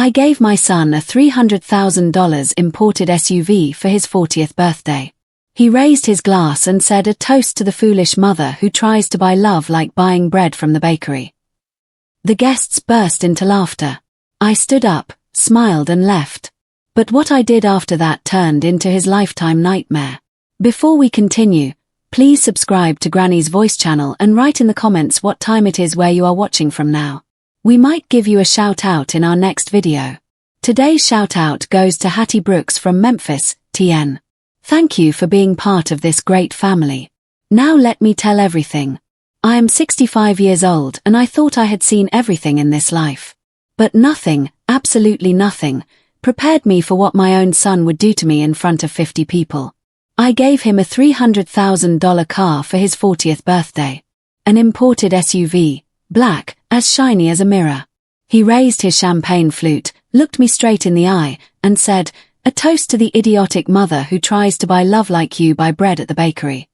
I gave my son a $300,000 imported SUV for his 40th birthday. He raised his glass and said a toast to the foolish mother who tries to buy love like buying bread from the bakery. The guests burst into laughter. I stood up, smiled and left. But what I did after that turned into his lifetime nightmare. Before we continue, please subscribe to Granny's Voice channel and write in the comments what time it is where you are watching from now. We might give you a shout out in our next video. Today's shout out goes to Hattie Brooks from Memphis, TN. Thank you for being part of this great family. Now let me tell everything. I am 65 years old and I thought I had seen everything in this life. But nothing, absolutely nothing, prepared me for what my own son would do to me in front of 50 people. I gave him a $300,000 car for his 40th birthday. An imported SUV, black, as shiny as a mirror. He raised his champagne flute, looked me straight in the eye, and said, "A toast to the idiotic mother who tries to buy love like you buy bread at the bakery."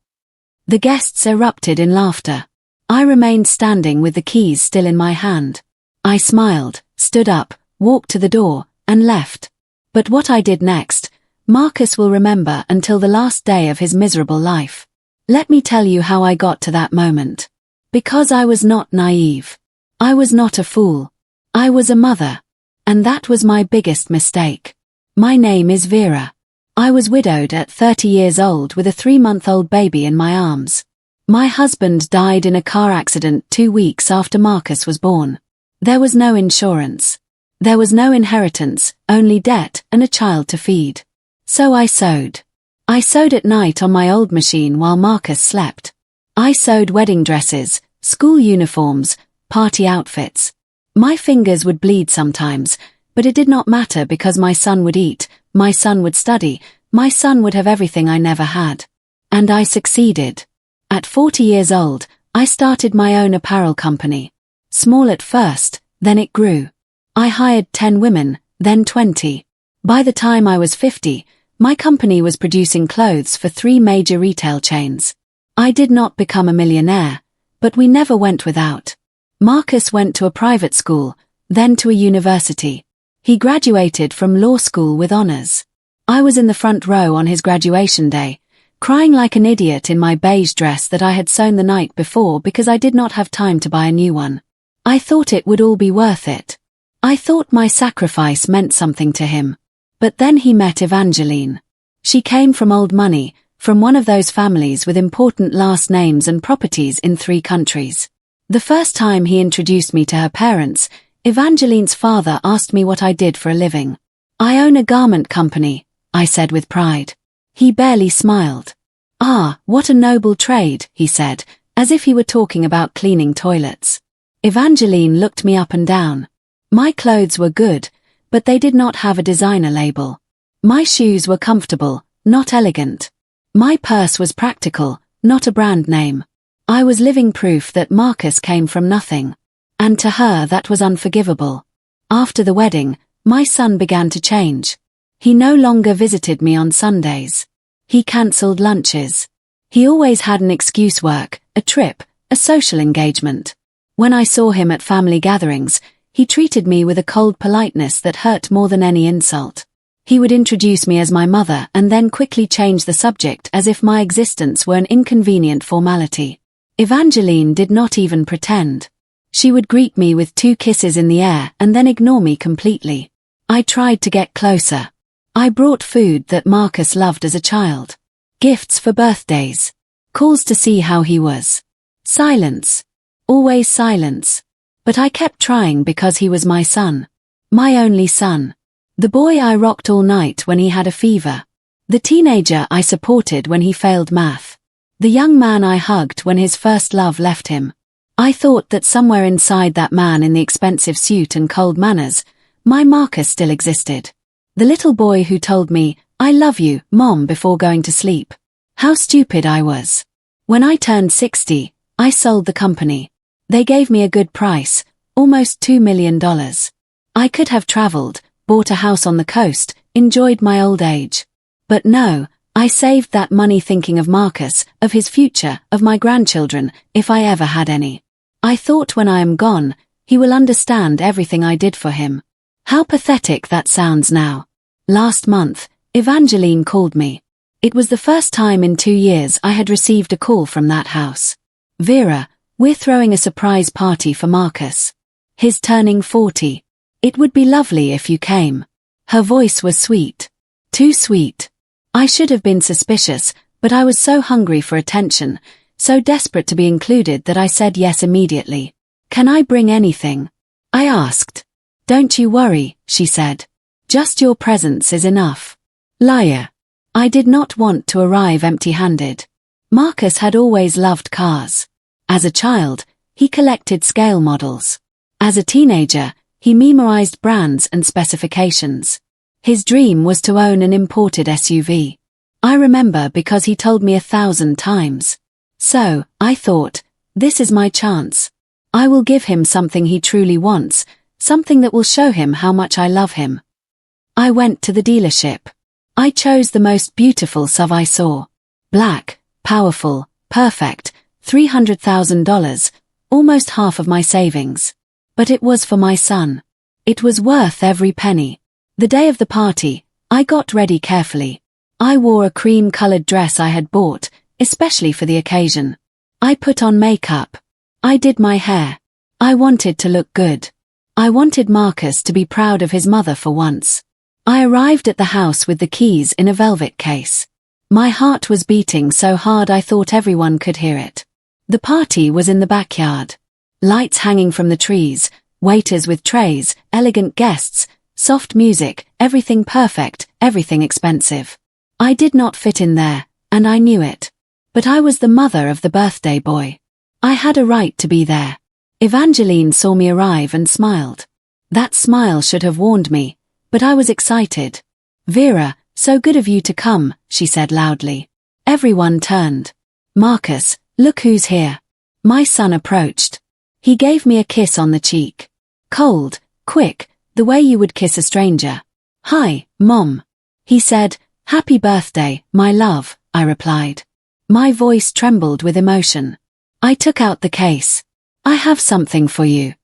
The guests erupted in laughter. I remained standing with the keys still in my hand. I smiled, stood up, walked to the door, and left. But what I did next, Marcus will remember until the last day of his miserable life. Let me tell you how I got to that moment. Because I was not naive. I was not a fool. I was a mother. And that was my biggest mistake. My name is Vera. I was widowed at 30 years old with a 3-month-old baby in my arms. My husband died in a car accident 2 weeks after Marcus was born. There was no insurance. There was no inheritance, only debt and a child to feed. So I sewed. I sewed at night on my old machine while Marcus slept. I sewed wedding dresses, school uniforms, party outfits. My fingers would bleed sometimes, but it did not matter because my son would eat, my son would study, my son would have everything I never had. And I succeeded. At 40 years old, I started my own apparel company. Small at first, then it grew. I hired 10 women, then 20. By the time I was 50, my company was producing clothes for 3 major retail chains. I did not become a millionaire, but we never went without. Marcus went to a private school, then to a university. He graduated from law school with honors. I was in the front row on his graduation day, crying like an idiot in my beige dress that I had sewn the night before because I did not have time to buy a new one. I thought it would all be worth it. I thought my sacrifice meant something to him. But then he met Evangeline. She came from old money, from one of those families with important last names and properties in 3 countries. The first time he introduced me to her parents, Evangeline's father asked me what I did for a living. "I own a garment company," I said with pride. He barely smiled. "Ah, what a noble trade," he said, as if he were talking about cleaning toilets. Evangeline looked me up and down. My clothes were good, but they did not have a designer label. My shoes were comfortable, not elegant. My purse was practical, not a brand name. I was living proof that Marcus came from nothing. And to her that was unforgivable. After the wedding, my son began to change. He no longer visited me on Sundays. He cancelled lunches. He always had an excuse: work, a trip, a social engagement. When I saw him at family gatherings, he treated me with a cold politeness that hurt more than any insult. He would introduce me as my mother and then quickly change the subject as if my existence were an inconvenient formality. Evangeline did not even pretend. She would greet me with 2 kisses in the air and then ignore me completely. I tried to get closer. I brought food that Marcus loved as a child. Gifts for birthdays. Calls to see how he was. Silence. Always silence. But I kept trying because he was my son. My only son. The boy I rocked all night when he had a fever. The teenager I supported when he failed math. The young man I hugged when his first love left him. I thought that somewhere inside that man in the expensive suit and cold manners, my Marcus still existed. The little boy who told me, "I love you, Mom," before going to sleep. How stupid I was. When I turned 60, I sold the company. They gave me a good price, almost $2 million. I could have traveled, bought a house on the coast, enjoyed my old age. But no, I saved that money thinking of Marcus, of his future, of my grandchildren, if I ever had any. I thought when I am gone, he will understand everything I did for him. How pathetic that sounds now. Last month, Evangeline called me. It was the first time in 2 years I had received a call from that house. Vera, we're throwing a surprise party for Marcus. He's turning 40. It would be lovely if you came. Her voice was sweet. Too sweet. I should have been suspicious, but I was so hungry for attention, so desperate to be included that I said yes immediately. Can I bring anything? I asked. Don't you worry, she said. Just your presence is enough. Liar. I did not want to arrive empty-handed. Marcus had always loved cars. As a child, he collected scale models. As a teenager, he memorized brands and specifications. His dream was to own an imported SUV. I remember because he told me 1,000 times. So, I thought, this is my chance. I will give him something he truly wants, something that will show him how much I love him. I went to the dealership. I chose the most beautiful SUV I saw. Black, powerful, perfect, $300,000, almost half of my savings. But it was for my son. It was worth every penny. The day of the party, I got ready carefully. I wore a cream-colored dress I had bought, especially for the occasion. I put on makeup. I did my hair. I wanted to look good. I wanted Marcus to be proud of his mother for once. I arrived at the house with the keys in a velvet case. My heart was beating so hard I thought everyone could hear it. The party was in the backyard. Lights hanging from the trees, waiters with trays, elegant guests, soft music, everything perfect, everything expensive. I did not fit in there, and I knew it. But I was the mother of the birthday boy. I had a right to be there. Evangeline saw me arrive and smiled. That smile should have warned me, but I was excited. Vera, so good of you to come, she said loudly. Everyone turned. Marcus, look who's here. My son approached. He gave me a kiss on the cheek. Cold, quick, the way you would kiss a stranger. Hi, Mom. He said, Happy birthday, my love, I replied. My voice trembled with emotion. I took out the case. I have something for you.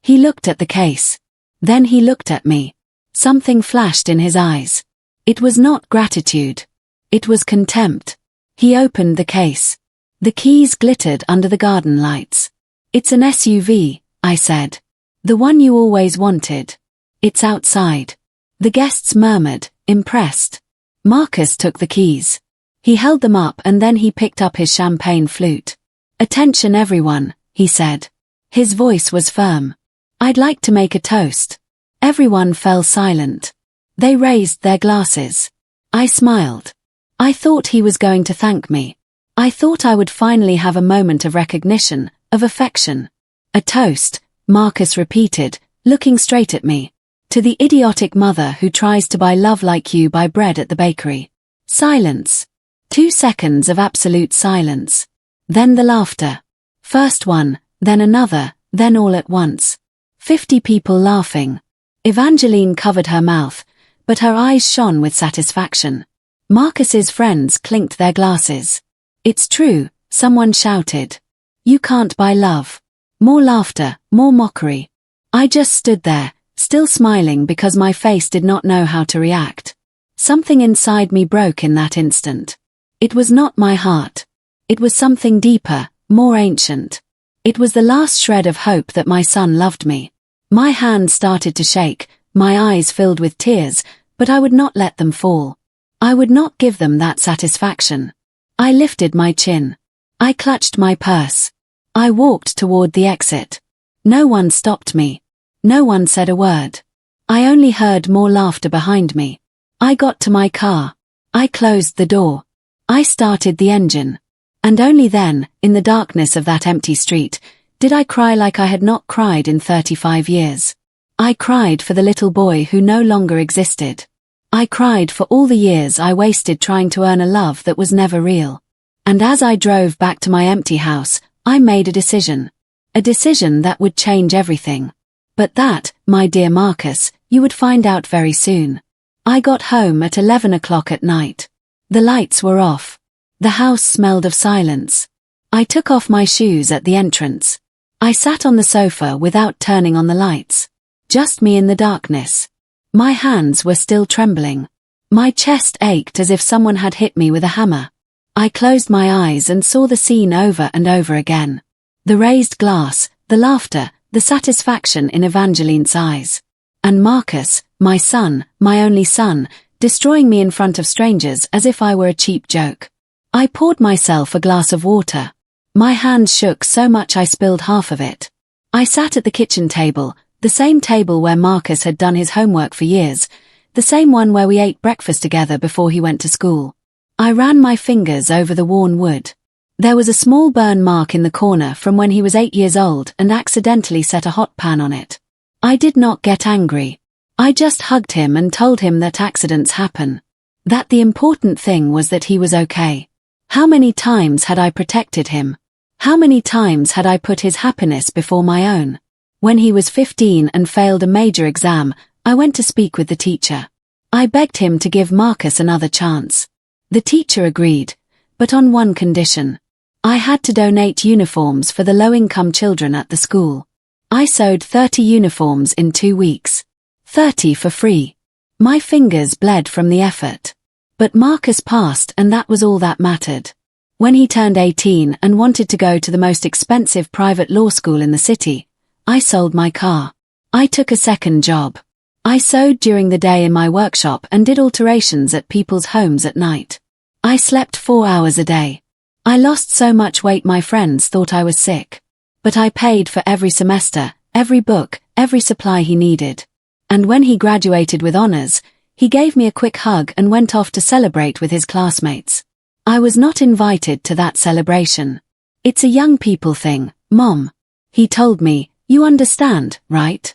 He looked at the case. Then he looked at me. Something flashed in his eyes. It was not gratitude. It was contempt. He opened the case. The keys glittered under the garden lights. It's an SUV, I said. The one you always wanted. It's outside. The guests murmured, impressed. Marcus took the keys. He held them up and then he picked up his champagne flute. Attention everyone, he said. His voice was firm. I'd like to make a toast. Everyone fell silent. They raised their glasses. I smiled. I thought he was going to thank me. I thought I would finally have a moment of recognition, of affection. A toast, Marcus repeated, looking straight at me. To the idiotic mother who tries to buy love like you buy bread at the bakery. Silence. 2 seconds of absolute silence. Then the laughter. First one, then another, then all at once. 50 people laughing. Evangeline covered her mouth, but her eyes shone with satisfaction. Marcus's friends clinked their glasses. It's true, someone shouted. You can't buy love. More laughter, more mockery. I just stood there, still smiling because my face did not know how to react. Something inside me broke in that instant. It was not my heart. It was something deeper, more ancient. It was the last shred of hope that my son loved me. My hand started to shake, my eyes filled with tears, but I would not let them fall. I would not give them that satisfaction. I lifted my chin. I clutched my purse. I walked toward the exit. No one stopped me. No one said a word. I only heard more laughter behind me. I got to my car. I closed the door. I started the engine. And only then, in the darkness of that empty street, did I cry like I had not cried in 35 years. I cried for the little boy who no longer existed. I cried for all the years I wasted trying to earn a love that was never real. And as I drove back to my empty house, I made a decision. A decision that would change everything. But that, my dear Marcus, you would find out very soon. I got home at 11 o'clock at night. The lights were off. The house smelled of silence. I took off my shoes at the entrance. I sat on the sofa without turning on the lights. Just me in the darkness. My hands were still trembling. My chest ached as if someone had hit me with a hammer. I closed my eyes and saw the scene over and over again. The raised glass, the laughter, the satisfaction in Evangeline's eyes. And Marcus, my son, my only son, destroying me in front of strangers as if I were a cheap joke. I poured myself a glass of water. My hands shook so much I spilled half of it. I sat at the kitchen table, the same table where Marcus had done his homework for years, the same one where we ate breakfast together before he went to school. I ran my fingers over the worn wood. There was a small burn mark in the corner from when he was 8 years old and accidentally set a hot pan on it. I did not get angry. I just hugged him and told him that accidents happen. That the important thing was that he was okay. How many times had I protected him? How many times had I put his happiness before my own? When he was 15 and failed a major exam, I went to speak with the teacher. I begged him to give Marcus another chance. The teacher agreed, but on one condition. I had to donate uniforms for the low-income children at the school. I sewed 30 uniforms in 2 weeks. 30 for free. My fingers bled from the effort. But Marcus passed and that was all that mattered. When he turned 18 and wanted to go to the most expensive private law school in the city, I sold my car. I took a second job. I sewed during the day in my workshop and did alterations at people's homes at night. I slept 4 hours a day. I lost so much weight my friends thought I was sick. But I paid for every semester, every book, every supply he needed. And when he graduated with honors, he gave me a quick hug and went off to celebrate with his classmates. I was not invited to that celebration. It's a young people thing, Mom. He told me, you understand, right?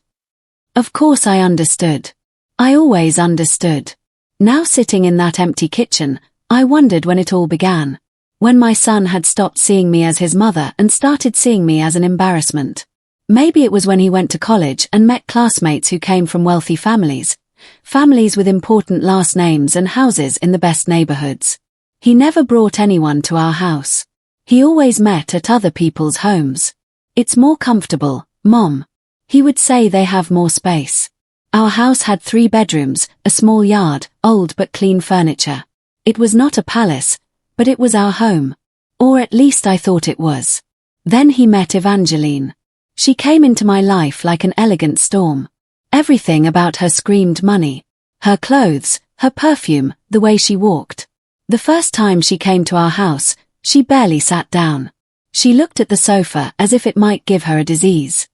Of course I understood. I always understood. Now sitting in that empty kitchen, I wondered when it all began. When my son had stopped seeing me as his mother and started seeing me as an embarrassment. Maybe it was when he went to college and met classmates who came from wealthy families. Families with important last names and houses in the best neighborhoods. He never brought anyone to our house. He always met at other people's homes. It's more comfortable, Mom. He would say they have more space. Our house had 3 bedrooms, a small yard, old but clean furniture. It was not a palace, but it was our home. Or at least I thought it was. Then he met Evangeline. She came into my life like an elegant storm. Everything about her screamed money. Her clothes, her perfume, the way she walked. The first time she came to our house, she barely sat down. She looked at the sofa as if it might give her a disease.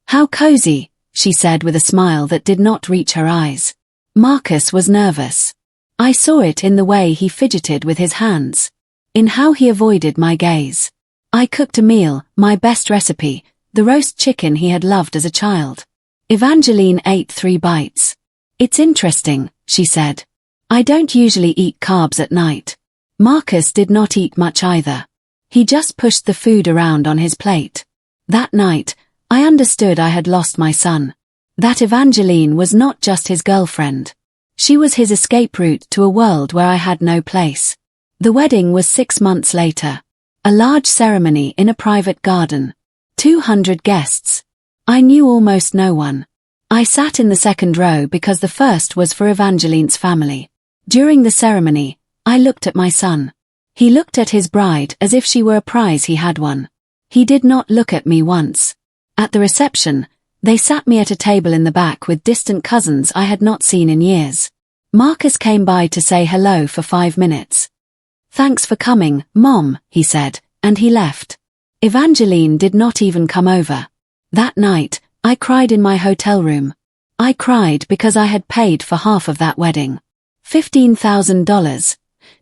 How cozy, she said with a smile that did not reach her eyes. Marcus was nervous. I saw it in the way he fidgeted with his hands. In how he avoided my gaze. I cooked a meal, my best recipe, the roast chicken he had loved as a child. Evangeline ate 3 bites. It's interesting, she said. I don't usually eat carbs at night. Marcus did not eat much either. He just pushed the food around on his plate. That night, I understood I had lost my son. That Evangeline was not just his girlfriend. She was his escape route to a world where I had no place. The wedding was 6 months later. A large ceremony in a private garden. 200 guests. I knew almost no one. I sat in the second row because the first was for Evangeline's family. During the ceremony, I looked at my son. He looked at his bride as if she were a prize he had won. He did not look at me once. At the reception, they sat me at a table in the back with distant cousins I had not seen in years. Marcus came by to say hello for 5 minutes. Thanks for coming, Mom, he said, and he left. Evangeline did not even come over. That night, I cried in my hotel room. I cried because I had paid for half of that wedding. $15,000.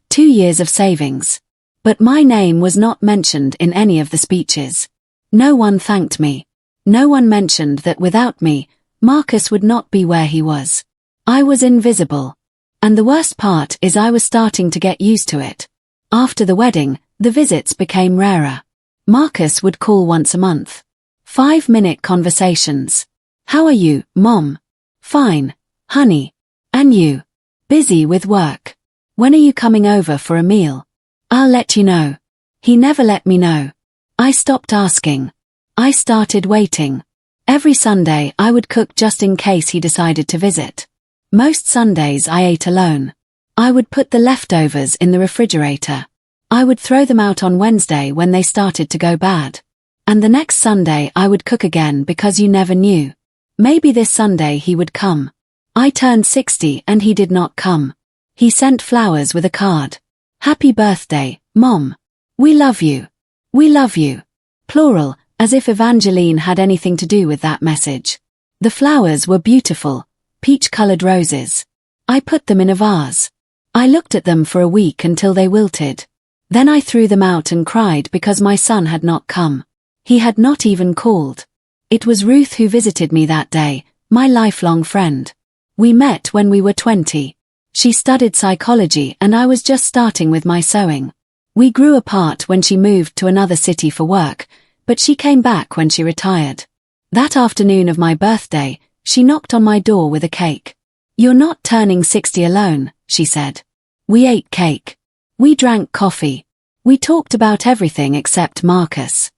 2 years of savings. But my name was not mentioned in any of the speeches. No one thanked me. No one mentioned that without me, Marcus would not be where he was. I was invisible. And the worst part is I was starting to get used to it. After the wedding, the visits became rarer. Marcus would call once a month. 5-minute conversations. How are you, Mom? Fine, honey. And you? Busy with work. When are you coming over for a meal? I'll let you know. He never let me know. I stopped asking. I started waiting. Every Sunday I would cook just in case he decided to visit. Most Sundays I ate alone. I would put the leftovers in the refrigerator. I would throw them out on Wednesday when they started to go bad. And the next Sunday I would cook again because you never knew. Maybe this Sunday he would come. I turned 60 and he did not come. He sent flowers with a card. Happy birthday, Mom. We love you. We love you. Plural, as if Evangeline had anything to do with that message. The flowers were beautiful, peach-colored roses. I put them in a vase. I looked at them for a week until they wilted. Then I threw them out and cried because my son had not come. He had not even called. It was Ruth who visited me that day, my lifelong friend. We met when we were 20. She studied psychology and I was just starting with my sewing. We grew apart when she moved to another city for work, but she came back when she retired. That afternoon of my birthday, she knocked on my door with a cake. "You're not turning 60 alone," she said. We ate cake. We drank coffee. We talked about everything except Marcus.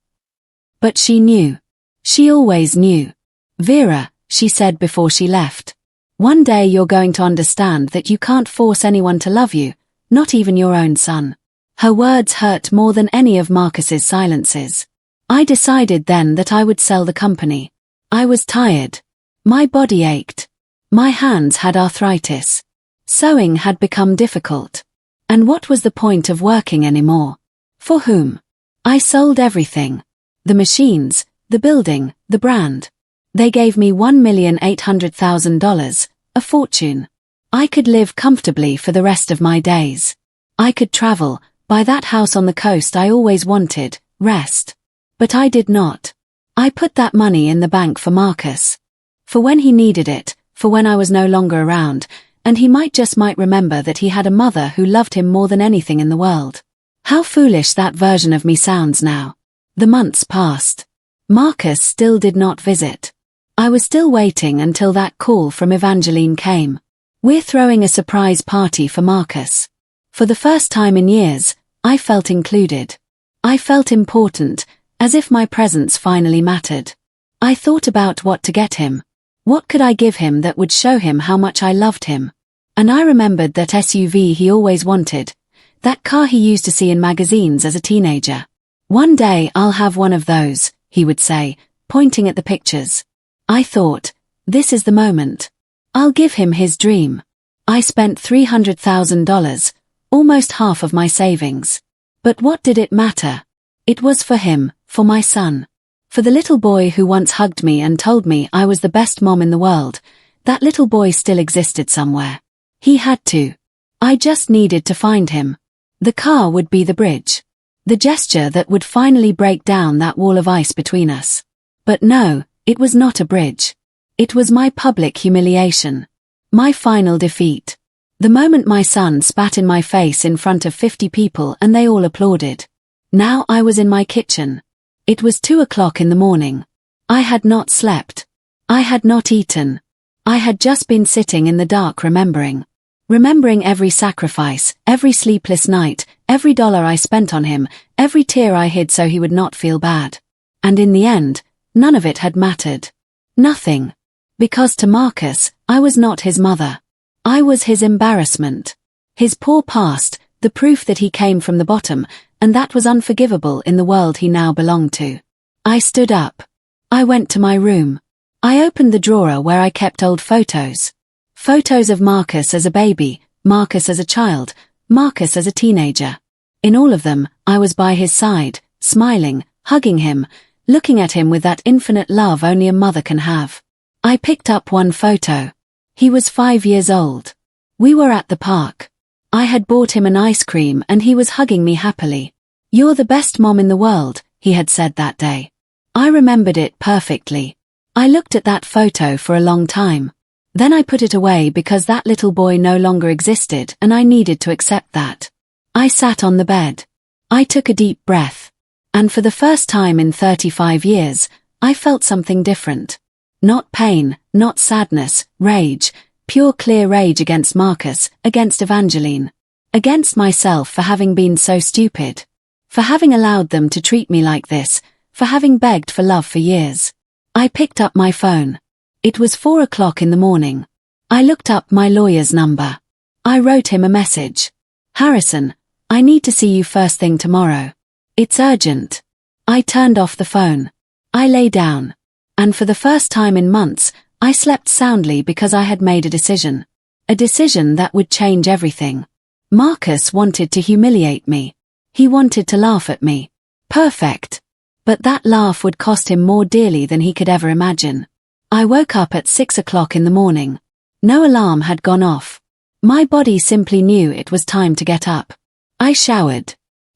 But she knew. She always knew. "Vera," she said before she left, "one day you're going to understand that you can't force anyone to love you, not even your own son." Her words hurt more than any of Marcus's silences. I decided then that I would sell the company. I was tired. My body ached. My hands had arthritis. Sewing had become difficult. And what was the point of working anymore? For whom? I sold everything. The machines, the building, the brand. They gave me $1,800,000, a fortune. I could live comfortably for the rest of my days. I could travel, buy that house on the coast I always wanted, rest. But I did not. I put that money in the bank for Marcus. For when he needed it, for when I was no longer around, and he might remember that he had a mother who loved him more than anything in the world. How foolish that version of me sounds now. The months passed. Marcus still did not visit. I was still waiting until that call from Evangeline came. "We're throwing a surprise party for Marcus." For the first time in years, I felt included. I felt important, as if my presence finally mattered. I thought about what to get him. What could I give him that would show him how much I loved him? And I remembered that SUV he always wanted, that car he used to see in magazines as a teenager. "One day I'll have one of those," he would say, pointing at the pictures. I thought, this is the moment. I'll give him his dream. I spent $300,000, almost half of my savings. But what did it matter? It was for him, for my son. For the little boy who once hugged me and told me I was the best mom in the world. That little boy still existed somewhere. He had to. I just needed to find him. The car would be the bridge. The gesture that would finally break down that wall of ice between us. But no, it was not a bridge. It was my public humiliation. My final defeat. The moment my son spat in my face in front of 50 people and they all applauded. Now I was in my kitchen. It was 2 o'clock in the morning. I had not slept. I had not eaten. I had just been sitting in the dark remembering. Remembering every sacrifice, every sleepless night, every dollar I spent on him, every tear I hid so he would not feel bad. And in the end, none of it had mattered. Nothing. Because to Marcus, I was not his mother. I was his embarrassment. His poor past, the proof that he came from the bottom, and that was unforgivable in the world he now belonged to. I stood up. I went to my room. I opened the drawer where I kept old photos. Photos of Marcus as a baby, Marcus as a child, Marcus as a teenager. In all of them, I was by his side, smiling, hugging him, looking at him with that infinite love only a mother can have. I picked up one photo. He was 5 years old. We were at the park. I had bought him an ice cream and he was hugging me happily. "You're the best mom in the world," he had said that day. I remembered it perfectly. I looked at that photo for a long time. Then I put it away because that little boy no longer existed and I needed to accept that. I sat on the bed. I took a deep breath. And for the first time in 35 years, I felt something different. Not pain, not sadness, rage, pure clear rage against Marcus, against Evangeline. Against myself for having been so stupid. For having allowed them to treat me like this, for having begged for love for years. I picked up my phone. It was 4 o'clock in the morning. I looked up my lawyer's number. I wrote him a message. Harrison, I need to see you first thing tomorrow. It's urgent. I turned off the phone. I lay down. And for the first time in months, I slept soundly because I had made a decision. A decision that would change everything. Marcus wanted to humiliate me. He wanted to laugh at me. Perfect. But that laugh would cost him more dearly than he could ever imagine. I woke up at 6 o'clock in the morning. No alarm had gone off. My body simply knew it was time to get up. I showered.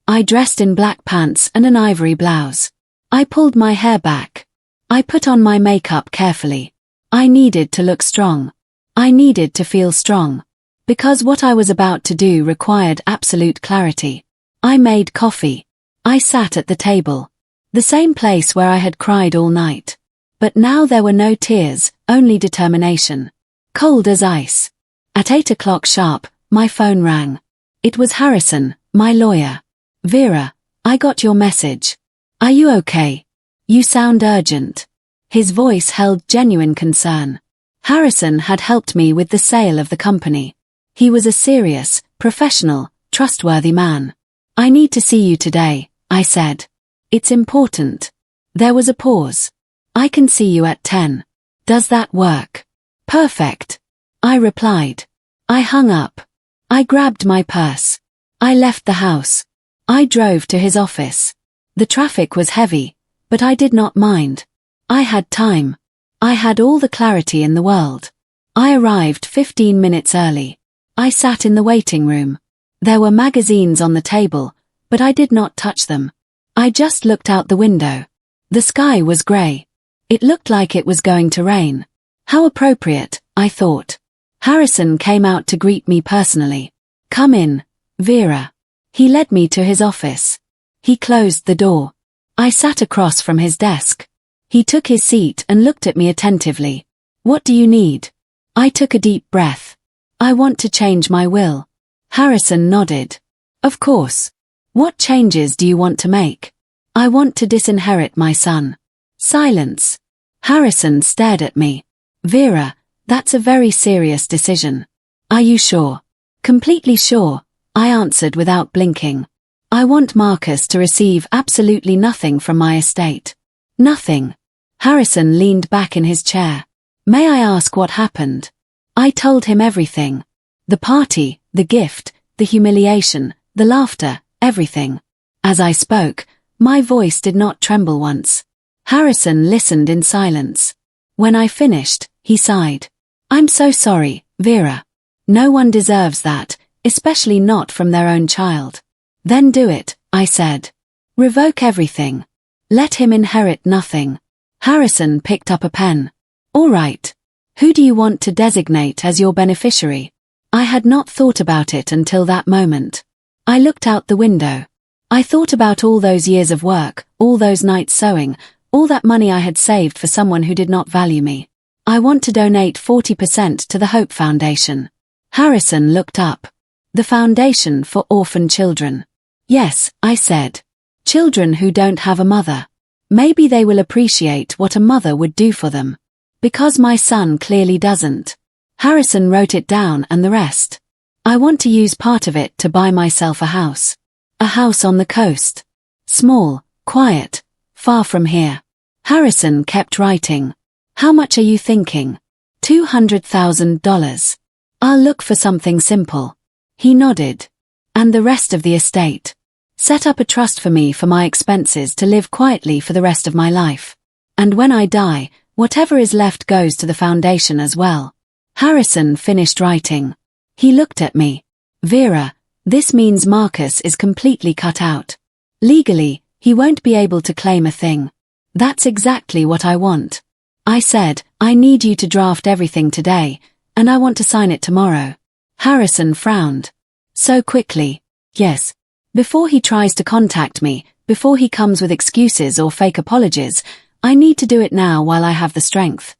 I dressed in black pants and an ivory blouse. I pulled my hair back. I put on my makeup carefully. I needed to look strong. I needed to feel strong. Because what I was about to do required absolute clarity. I made coffee. I sat at the table. The same place where I had cried all night. But now there were no tears, only determination. Cold as ice. At 8 o'clock sharp, my phone rang. It was Harrison, my lawyer. Vera, I got your message. Are you okay? You sound urgent. His voice held genuine concern. Harrison had helped me with the sale of the company. He was a serious, professional, trustworthy man. I need to see you today, I said. It's important. There was a pause. I can see you at 10. Does that work? Perfect. I replied. I hung up. I grabbed my purse. I left the house. I drove to his office. The traffic was heavy, but I did not mind. I had time. I had all the clarity in the world. I arrived 15 minutes early. I sat in the waiting room. There were magazines on the table, but I did not touch them. I just looked out the window. The sky was grey. It looked like it was going to rain. How appropriate, I thought. Harrison came out to greet me personally. Come in, Vera. He led me to his office. He closed the door. I sat across from his desk. He took his seat and looked at me attentively. What do you need? I took a deep breath. I want to change my will. Harrison nodded. Of course. What changes do you want to make? I want to disinherit my son. Silence. Harrison stared at me. Vera, that's a very serious decision. Are you sure? Completely sure, I answered without blinking. I want Marcus to receive absolutely nothing from my estate. Nothing. Harrison leaned back in his chair. May I ask what happened? I told him everything. The party, the gift, the humiliation, the laughter, everything. As I spoke, my voice did not tremble once. Harrison listened in silence. When I finished, he sighed. I'm so sorry, Vera. No one deserves that, especially not from their own child. Then do it, I said. Revoke everything. Let him inherit nothing. Harrison picked up a pen. All right. Who do you want to designate as your beneficiary? I had not thought about it until that moment. I looked out the window. I thought about all those years of work, all those nights sewing, all that money I had saved for someone who did not value me. I want to donate 40% to the Hope Foundation. Harrison looked up. The Foundation for Orphan Children. Yes, I said. Children who don't have a mother. Maybe they will appreciate what a mother would do for them. Because my son clearly doesn't. Harrison wrote it down and the rest. I want to use part of it to buy myself a house. A house on the coast. Small, quiet, far from here. Harrison kept writing. How much are you thinking? $200,000. I'll look for something simple. He nodded. And the rest of the estate. Set up a trust for me for my expenses to live quietly for the rest of my life. And when I die, whatever is left goes to the foundation as well. Harrison finished writing. He looked at me. Vera, this means Marcus is completely cut out. Legally, he won't be able to claim a thing. That's exactly what I want. I said, I need you to draft everything today, and I want to sign it tomorrow. Harrison frowned. So quickly. Yes. Before he tries to contact me, before he comes with excuses or fake apologies, I need to do it now while I have the strength.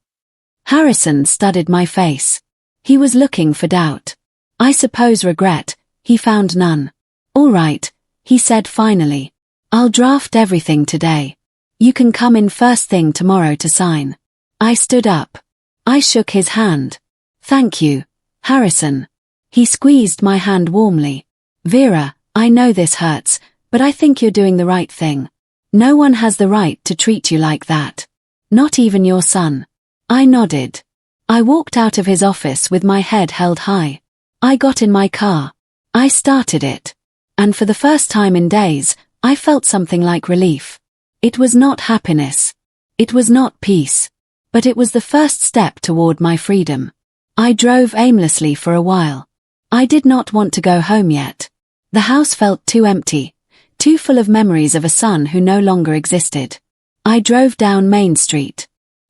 Harrison studied my face. He was looking for doubt. I suppose regret. He found none. All right, he said finally. I'll draft everything today. You can come in first thing tomorrow to sign. I stood up. I shook his hand. Thank you, Harrison. He squeezed my hand warmly. Vera, I know this hurts, but I think you're doing the right thing. No one has the right to treat you like that. Not even your son. I nodded. I walked out of his office with my head held high. I got in my car. I started it. And for the first time in days, I felt something like relief. It was not happiness. It was not peace. But it was the first step toward my freedom. I drove aimlessly for a while. I did not want to go home yet. The house felt too empty, too full of memories of a son who no longer existed. I drove down Main Street.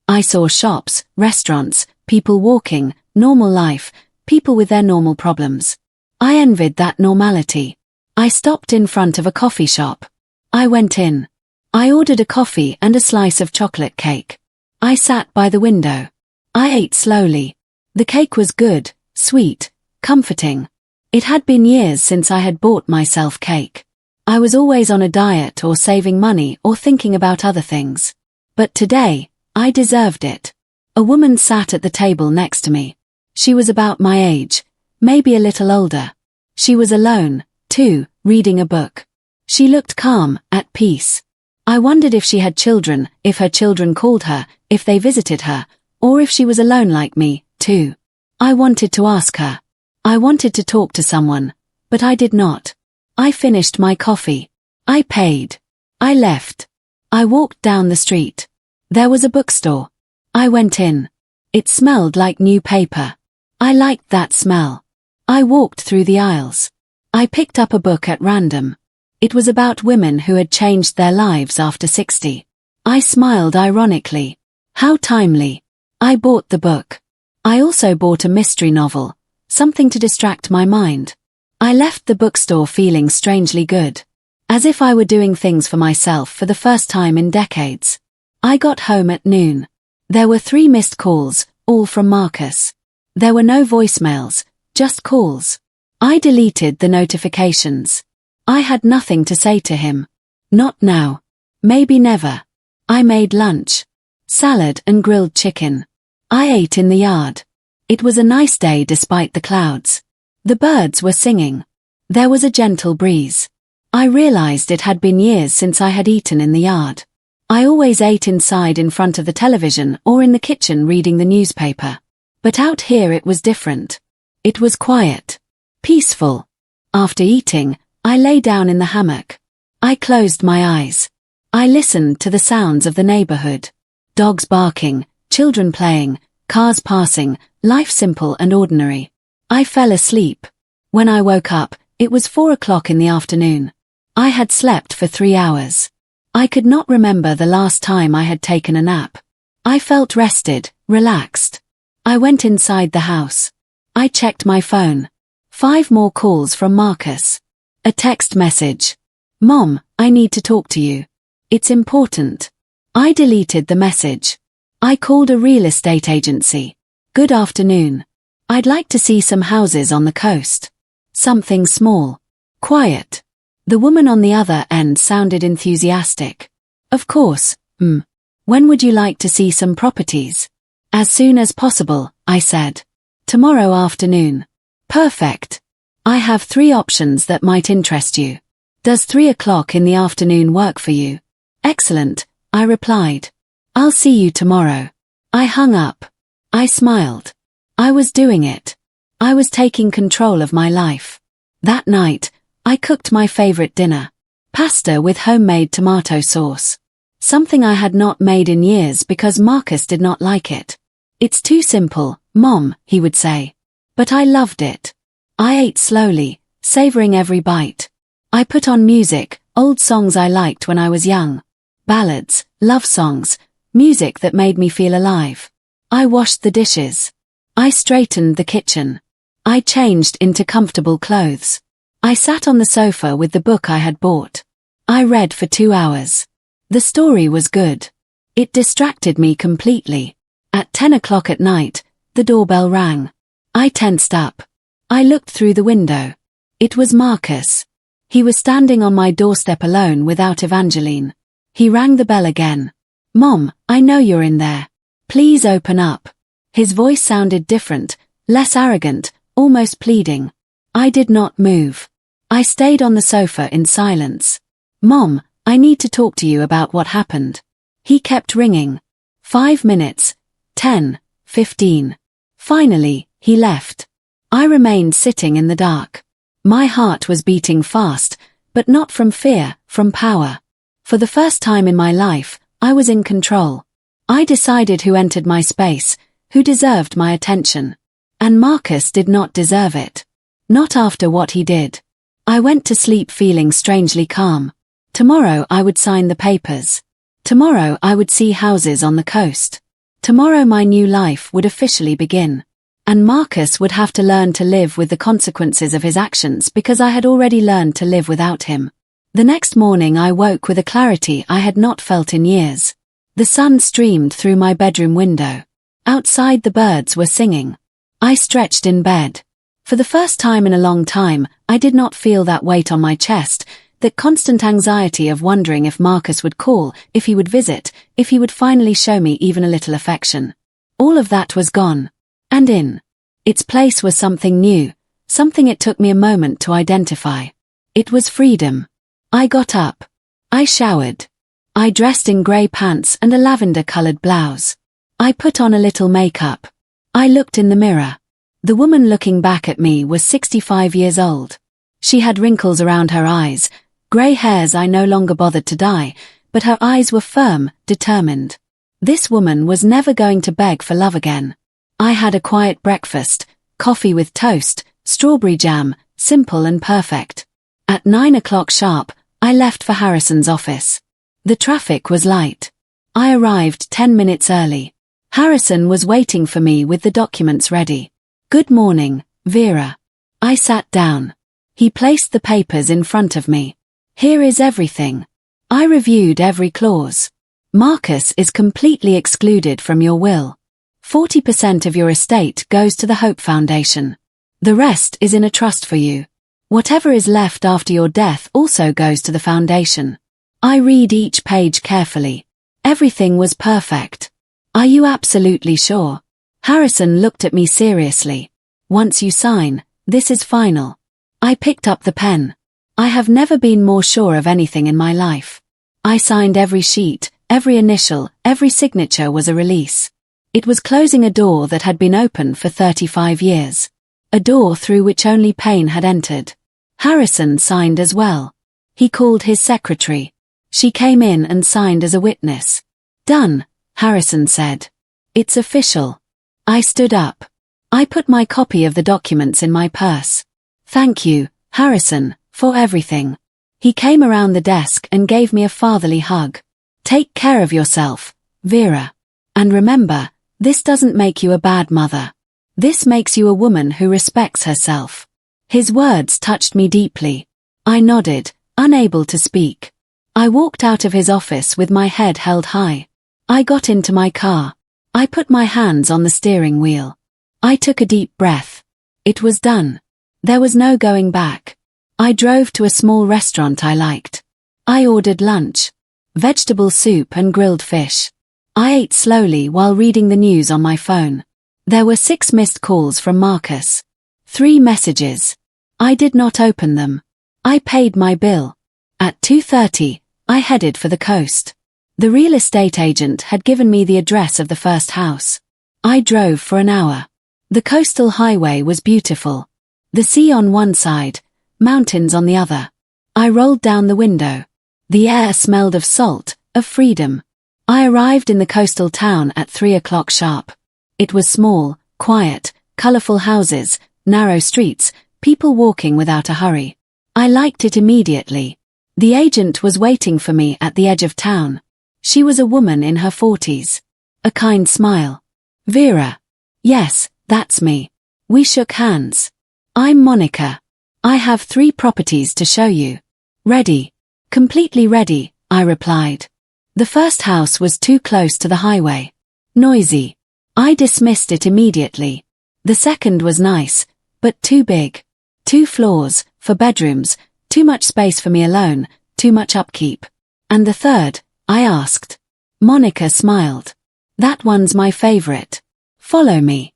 I saw shops, restaurants, people walking, normal life, people with their normal problems. I envied that normality. I stopped in front of a coffee shop. I went in. I ordered a coffee and a slice of chocolate cake. I sat by the window. I ate slowly. The cake was good, sweet, comforting. It had been years since I had bought myself cake. I was always on a diet or saving money or thinking about other things. But today, I deserved it. A woman sat at the table next to me. She was about my age, maybe a little older. She was alone, too, reading a book. She looked calm, at peace. I wondered if she had children, if her children called her, if they visited her, or if she was alone like me, too. I wanted to ask her. I wanted to talk to someone, but I did not. I finished my coffee. I paid. I left. I walked down the street. There was a bookstore. I went in. It smelled like new paper. I liked that smell. I walked through the aisles. I picked up a book at random. It was about women who had changed their lives after 60. I smiled ironically. How timely. I bought the book. I also bought a mystery novel, something to distract my mind. I left the bookstore feeling strangely good. As if I were doing things for myself for the first time in decades. I got home at noon. There were 3 missed calls, all from Marcus. There were no voicemails, just calls. I deleted the notifications. I had nothing to say to him. Not now. Maybe never. I made lunch. Salad and grilled chicken. I ate in the yard. It was a nice day despite the clouds. The birds were singing. There was a gentle breeze. I realized it had been years since I had eaten in the yard. I always ate inside in front of the television or in the kitchen reading the newspaper. But out here it was different. It was quiet. Peaceful. After eating, I lay down in the hammock. I closed my eyes. I listened to the sounds of the neighborhood. Dogs barking, children playing, cars passing, life simple and ordinary. I fell asleep. When I woke up, it was 4 o'clock in the afternoon. I had slept for 3 hours. I could not remember the last time I had taken a nap. I felt rested, relaxed. I went inside the house. I checked my phone. 5 more calls from Marcus. A text message. Mom, I need to talk to you. It's important. I deleted the message. I called a real estate agency. Good afternoon. I'd like to see some houses on the coast. Something small. Quiet. The woman on the other end sounded enthusiastic. Of course, When would you like to see some properties? As soon as possible, I said. Tomorrow afternoon. Perfect. I have 3 options that might interest you. Does 3 o'clock in the afternoon work for you? Excellent, I replied. I'll see you tomorrow. I hung up. I smiled. I was doing it. I was taking control of my life. That night, I cooked my favorite dinner. Pasta with homemade tomato sauce. Something I had not made in years because Marcus did not like it. It's too simple, Mom, he would say. But I loved it. I ate slowly, savoring every bite. I put on music, old songs I liked when I was young. Ballads, love songs, music that made me feel alive. I washed the dishes. I straightened the kitchen. I changed into comfortable clothes. I sat on the sofa with the book I had bought. I read for 2 hours. The story was good. It distracted me completely. At 10 o'clock at night, the doorbell rang. I tensed up. I looked through the window. It was Marcus. He was standing on my doorstep alone without Evangeline. He rang the bell again. "Mom, I know you're in there. Please open up." His voice sounded different, less arrogant, almost pleading. I did not move. I stayed on the sofa in silence. "Mom, I need to talk to you about what happened." He kept ringing. 5 minutes, 10, 15. Finally, he left. I remained sitting in the dark. My heart was beating fast, but not from fear, from power. For the first time in my life, I was in control. I decided who entered my space, who deserved my attention. And Marcus did not deserve it. Not after what he did. I went to sleep feeling strangely calm. Tomorrow I would sign the papers. Tomorrow I would see houses on the coast. Tomorrow my new life would officially begin. And Marcus would have to learn to live with the consequences of his actions because I had already learned to live without him. The next morning I woke with a clarity I had not felt in years. The sun streamed through my bedroom window. Outside the birds were singing. I stretched in bed. For the first time in a long time, I did not feel that weight on my chest, that constant anxiety of wondering if Marcus would call, if he would visit, if he would finally show me even a little affection. All of that was gone. And in its place was something new, something it took me a moment to identify. It was freedom. I got up. I showered. I dressed in grey pants and a lavender-coloured blouse. I put on a little makeup. I looked in the mirror. The woman looking back at me was 65 years old. She had wrinkles around her eyes, grey hairs I no longer bothered to dye, but her eyes were firm, determined. This woman was never going to beg for love again. I had a quiet breakfast, coffee with toast, strawberry jam, simple and perfect. At 9 o'clock sharp, I left for Harrison's office. The traffic was light. I arrived 10 minutes early. Harrison was waiting for me with the documents ready. "Good morning, Vera." I sat down. He placed the papers in front of me. "Here is everything." I reviewed every clause. "Marcus is completely excluded from your will. 40% of your estate goes to the Hope Foundation. The rest is in a trust for you. Whatever is left after your death also goes to the foundation." I read each page carefully. Everything was perfect. "Are you absolutely sure?" Harrison looked at me seriously. "Once you sign, this is final." I picked up the pen. I have never been more sure of anything in my life. I signed every sheet, every initial, every signature was a release. It was closing a door that had been open for 35 years. A door through which only pain had entered. Harrison signed as well. He called his secretary. She came in and signed as a witness. "Done," Harrison said. "It's official." I stood up. I put my copy of the documents in my purse. "Thank you, Harrison, for everything." He came around the desk and gave me a fatherly hug. "Take care of yourself, Vera. And remember, this doesn't make you a bad mother. This makes you a woman who respects herself." His words touched me deeply. I nodded, unable to speak. I walked out of his office with my head held high. I got into my car. I put my hands on the steering wheel. I took a deep breath. It was done. There was no going back. I drove to a small restaurant I liked. I ordered lunch. Vegetable soup and grilled fish. I ate slowly while reading the news on my phone. There were 6 missed calls from Marcus. 3 messages. I did not open them. I paid my bill. At 2:30, I headed for the coast. The real estate agent had given me the address of the first house. I drove for an hour. The coastal highway was beautiful. The sea on one side, mountains on the other. I rolled down the window. The air smelled of salt, of freedom. I arrived in the coastal town at 3 o'clock sharp. It was small, quiet, colorful houses, narrow streets, people walking without a hurry. I liked it immediately. The agent was waiting for me at the edge of town. She was a woman in her 40s. A kind smile. "Vera." "Yes, that's me." We shook hands. "I'm Monica. I have 3 properties to show you." "Ready." "Completely ready," I replied. The first house was too close to the highway. Noisy. I dismissed it immediately. The second was nice, but too big. 2 floors, for bedrooms, too much space for me alone, too much upkeep. And the third, I asked. Monica smiled. That one's my favorite. Follow me.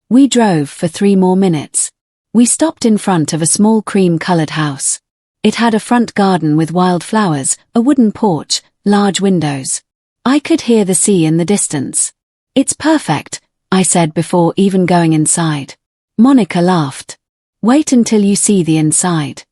We drove for 3 more minutes. We stopped in front of a small cream-colored house. It had a front garden with wildflowers, a wooden porch, large windows. I could hear the sea in the distance. It's perfect, I said before even going inside. Monica laughed. Wait until you see the inside.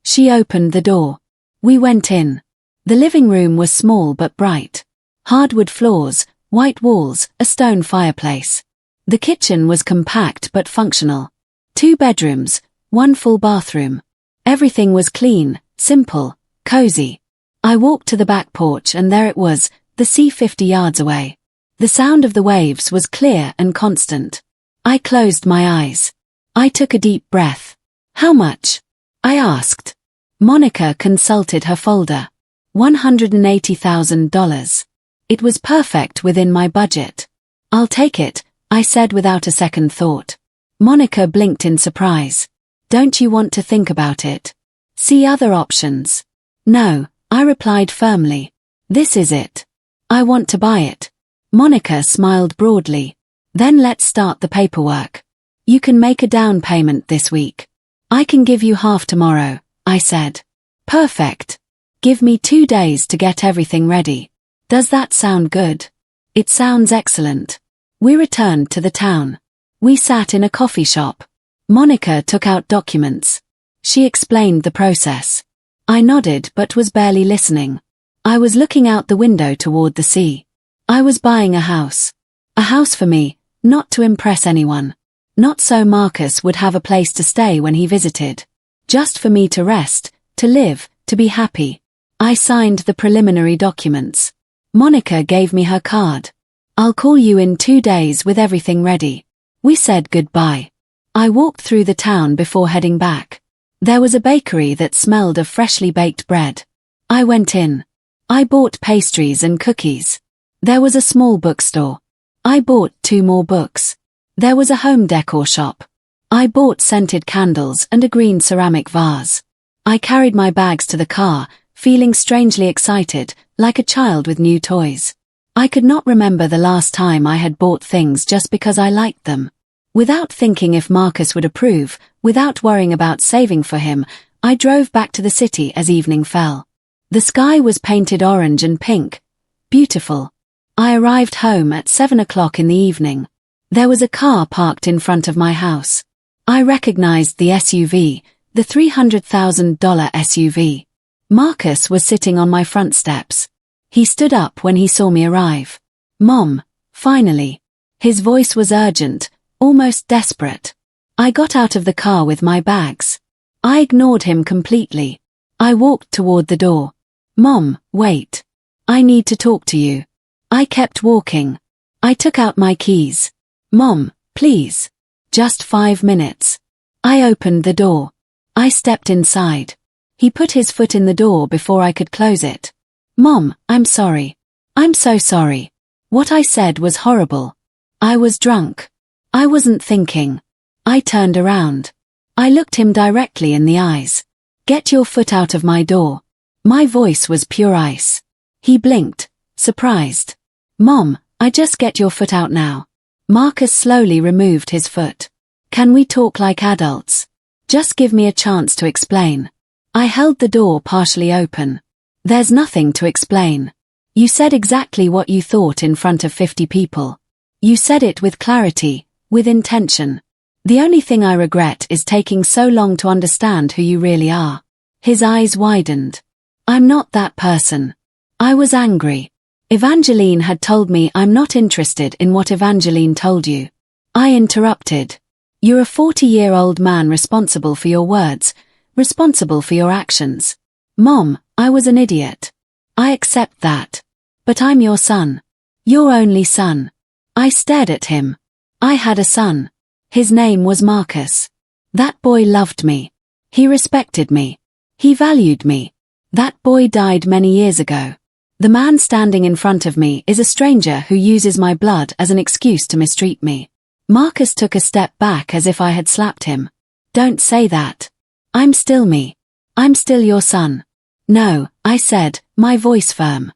She opened the door. We went in. The living room was small but bright. Hardwood floors, white walls, a stone fireplace. The kitchen was compact but functional. 2 bedrooms, 1 full bathroom. Everything was clean, simple, cozy. I walked to the back porch and there it was, the sea 50 yards away. The sound of the waves was clear and constant. I closed my eyes. I took a deep breath. How much? I asked. Monica consulted her folder. $180,000. It was perfect within my budget. I'll take it, I said without a second thought. Monica blinked in surprise. Don't you want to think about it? See other options? No, I replied firmly. This is it. I want to buy it. Monica smiled broadly. Then let's start the paperwork. You can make a down payment this week. I can give you half tomorrow, I said. Perfect. Give me 2 days to get everything ready. Does that sound good? It sounds excellent. We returned to the town. We sat in a coffee shop. Monica took out documents. She explained the process. I nodded but was barely listening. I was looking out the window toward the sea. I was buying a house. A house for me, not to impress anyone. Not so Marcus would have a place to stay when he visited. Just for me to rest, to live, to be happy. I signed the preliminary documents. Monica gave me her card. I'll call you in 2 days with everything ready. We said goodbye. I walked through the town before heading back. There was a bakery that smelled of freshly baked bread. I went in. I bought pastries and cookies. There was a small bookstore. I bought 2 more books. There was a home decor shop. I bought scented candles and a green ceramic vase. I carried my bags to the car, feeling strangely excited, like a child with new toys. I could not remember the last time I had bought things just because I liked them. Without thinking if Marcus would approve, without worrying about saving for him, I drove back to the city as evening fell. The sky was painted orange and pink. Beautiful. I arrived home at 7 o'clock in the evening. There was a car parked in front of my house. I recognized the SUV, the $300,000 SUV. Marcus was sitting on my front steps. He stood up when he saw me arrive. Mom, finally. His voice was urgent, almost desperate. I got out of the car with my bags. I ignored him completely. I walked toward the door. Mom, wait. I need to talk to you. I kept walking. I took out my keys. Mom, please. Just 5 minutes. I opened the door. I stepped inside. He put his foot in the door before I could close it. Mom, I'm sorry. I'm so sorry. What I said was horrible. I was drunk. I wasn't thinking. I turned around. I looked him directly in the eyes. Get your foot out of my door. My voice was pure ice. He blinked, surprised. Mom, I just get your foot out now. Marcus slowly removed his foot. Can we talk like adults? Just give me a chance to explain. I held the door partially open. There's nothing to explain. You said exactly what you thought in front of 50 people. You said it with clarity, with intention. The only thing I regret is taking so long to understand who you really are. His eyes widened. I'm not that person. I was angry. Evangeline had told me I'm not interested in what Evangeline told you. I interrupted. You're a 40-year-old man responsible for your words, responsible for your actions. Mom, I was an idiot. I accept that. But I'm your son. Your only son. I stared at him. I had a son. His name was Marcus. That boy loved me. He respected me. He valued me. That boy died many years ago. The man standing in front of me is a stranger who uses my blood as an excuse to mistreat me. Marcus took a step back as if I had slapped him. Don't say that. I'm still me. I'm still your son. No, I said, my voice firm.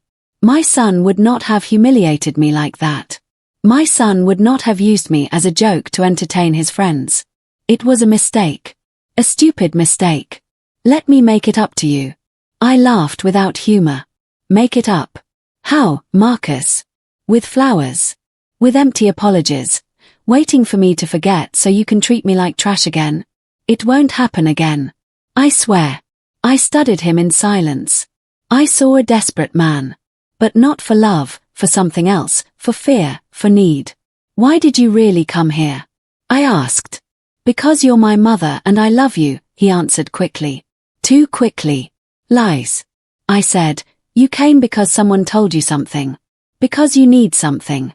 My son would not have humiliated me like that. My son would not have used me as a joke to entertain his friends. It was a mistake. A stupid mistake. Let me make it up to you. I laughed without humor. Make it up. How, Marcus? With flowers. With empty apologies. Waiting for me to forget so you can treat me like trash again. It won't happen again. I swear. I studied him in silence. I saw a desperate man. But not for love, for something else, for fear, for need. Why did you really come here? I asked. Because you're my mother and I love you, he answered quickly. Too quickly. Lies. I said, you came because someone told you something. Because you need something.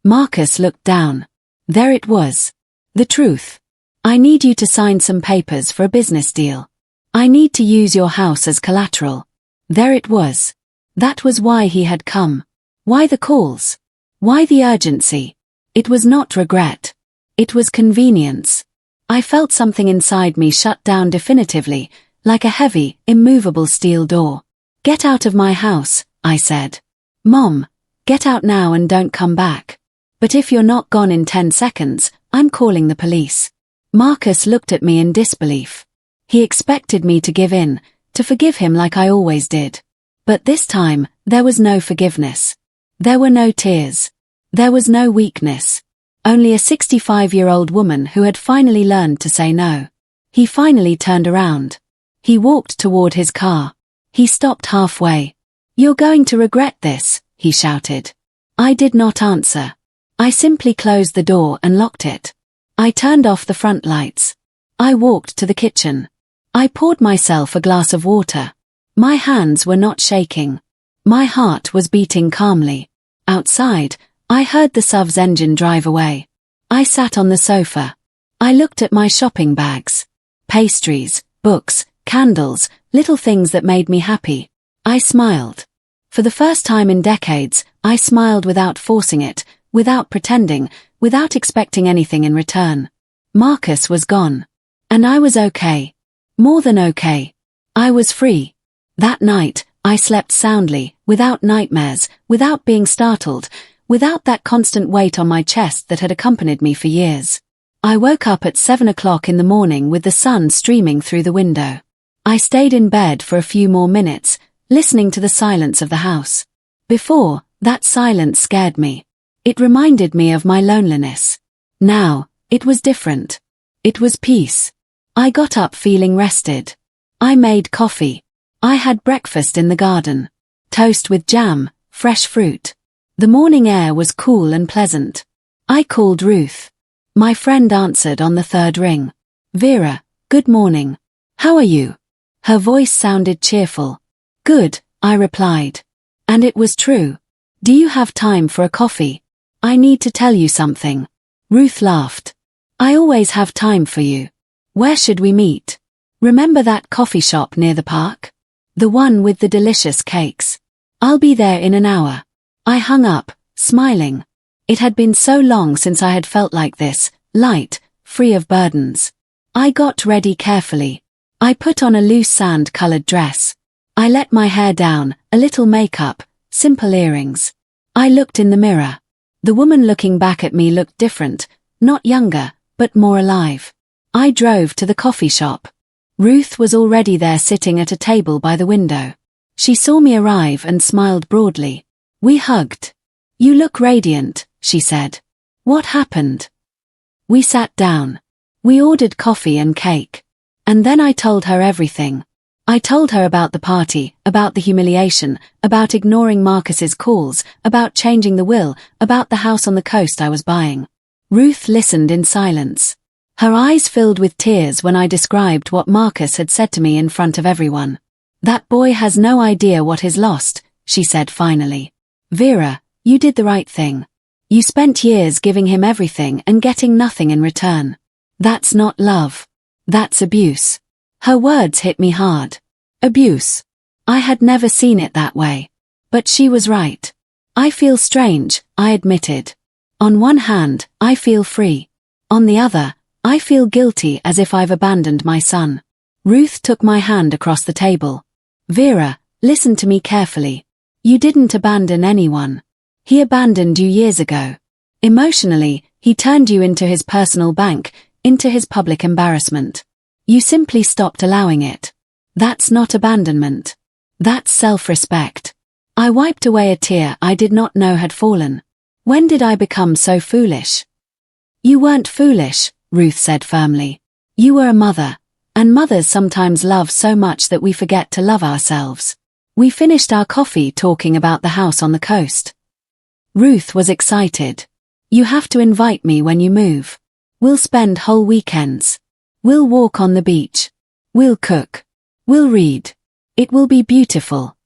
Marcus looked down. There it was. The truth. I need you to sign some papers for a business deal. I need to use your house as collateral. There it was. That was why he had come. Why the calls? Why the urgency? It was not regret. It was convenience. I felt something inside me shut down definitively, like a heavy, immovable steel door. Get out of my house, I said. Mom, get out now and don't come back. But if you're not gone in 10 seconds, I'm calling the police. Marcus looked at me in disbelief. He expected me to give in, to forgive him like I always did. But this time, there was no forgiveness. There were no tears. There was no weakness. Only a 65-year-old woman who had finally learned to say no. He finally turned around. He walked toward his car. He stopped halfway. You're going to regret this, he shouted. I did not answer. I simply closed the door and locked it. I turned off the front lights. I walked to the kitchen. I poured myself a glass of water. My hands were not shaking. My heart was beating calmly. Outside, I heard the SUV's engine drive away. I sat on the sofa. I looked at my shopping bags. Pastries, books, candles, little things that made me happy. I smiled. For the first time in decades, I smiled without forcing it, without pretending, without expecting anything in return. Marcus was gone. And I was okay. More than okay. I was free. That night, I slept soundly, without nightmares, without being startled, without that constant weight on my chest that had accompanied me for years. I woke up at 7 o'clock in the morning with the sun streaming through the window. I stayed in bed for a few more minutes, listening to the silence of the house. Before, that silence scared me. It reminded me of my loneliness. Now, it was different. It was peace. I got up feeling rested. I made coffee. I had breakfast in the garden. Toast with jam, fresh fruit. The morning air was cool and pleasant. I called Ruth. My friend answered on the third ring. Vera, good morning. How are you? Her voice sounded cheerful. Good, I replied. And it was true. Do you have time for a coffee? I need to tell you something. Ruth laughed. I always have time for you. Where should we meet? Remember that coffee shop near the park? The one with the delicious cakes. I'll be there in an hour. I hung up, smiling. It had been so long since I had felt like this, light, free of burdens. I got ready carefully. I put on a loose sand-colored dress. I let my hair down, a little makeup, simple earrings. I looked in the mirror. The woman looking back at me looked different, not younger, but more alive. I drove to the coffee shop. Ruth was already there sitting at a table by the window. She saw me arrive and smiled broadly. We hugged. You look radiant, she said. What happened? We sat down. We ordered coffee and cake. And then I told her everything. I told her about the party, about the humiliation, about ignoring Marcus's calls, about changing the will, about the house on the coast I was buying. Ruth listened in silence. Her eyes filled with tears when I described what Marcus had said to me in front of everyone. That boy has no idea what he's lost, she said finally. Vera, you did the right thing. You spent years giving him everything and getting nothing in return. That's not love. That's abuse. Her words hit me hard. Abuse. I had never seen it that way. But she was right. I feel strange, I admitted. On one hand, I feel free. On the other, I feel guilty as if I've abandoned my son. Ruth took my hand across the table. Vera, listen to me carefully. You didn't abandon anyone. He abandoned you years ago. Emotionally, he turned you into his personal bank, into his public embarrassment. You simply stopped allowing it. That's not abandonment. That's self-respect. I wiped away a tear I did not know had fallen. When did I become so foolish? You weren't foolish, Ruth said firmly. You were a mother, and mothers sometimes love so much that we forget to love ourselves. We finished our coffee talking about the house on the coast. Ruth was excited. You have to invite me when you move. We'll spend whole weekends. We'll walk on the beach. We'll cook. We'll read. It will be beautiful.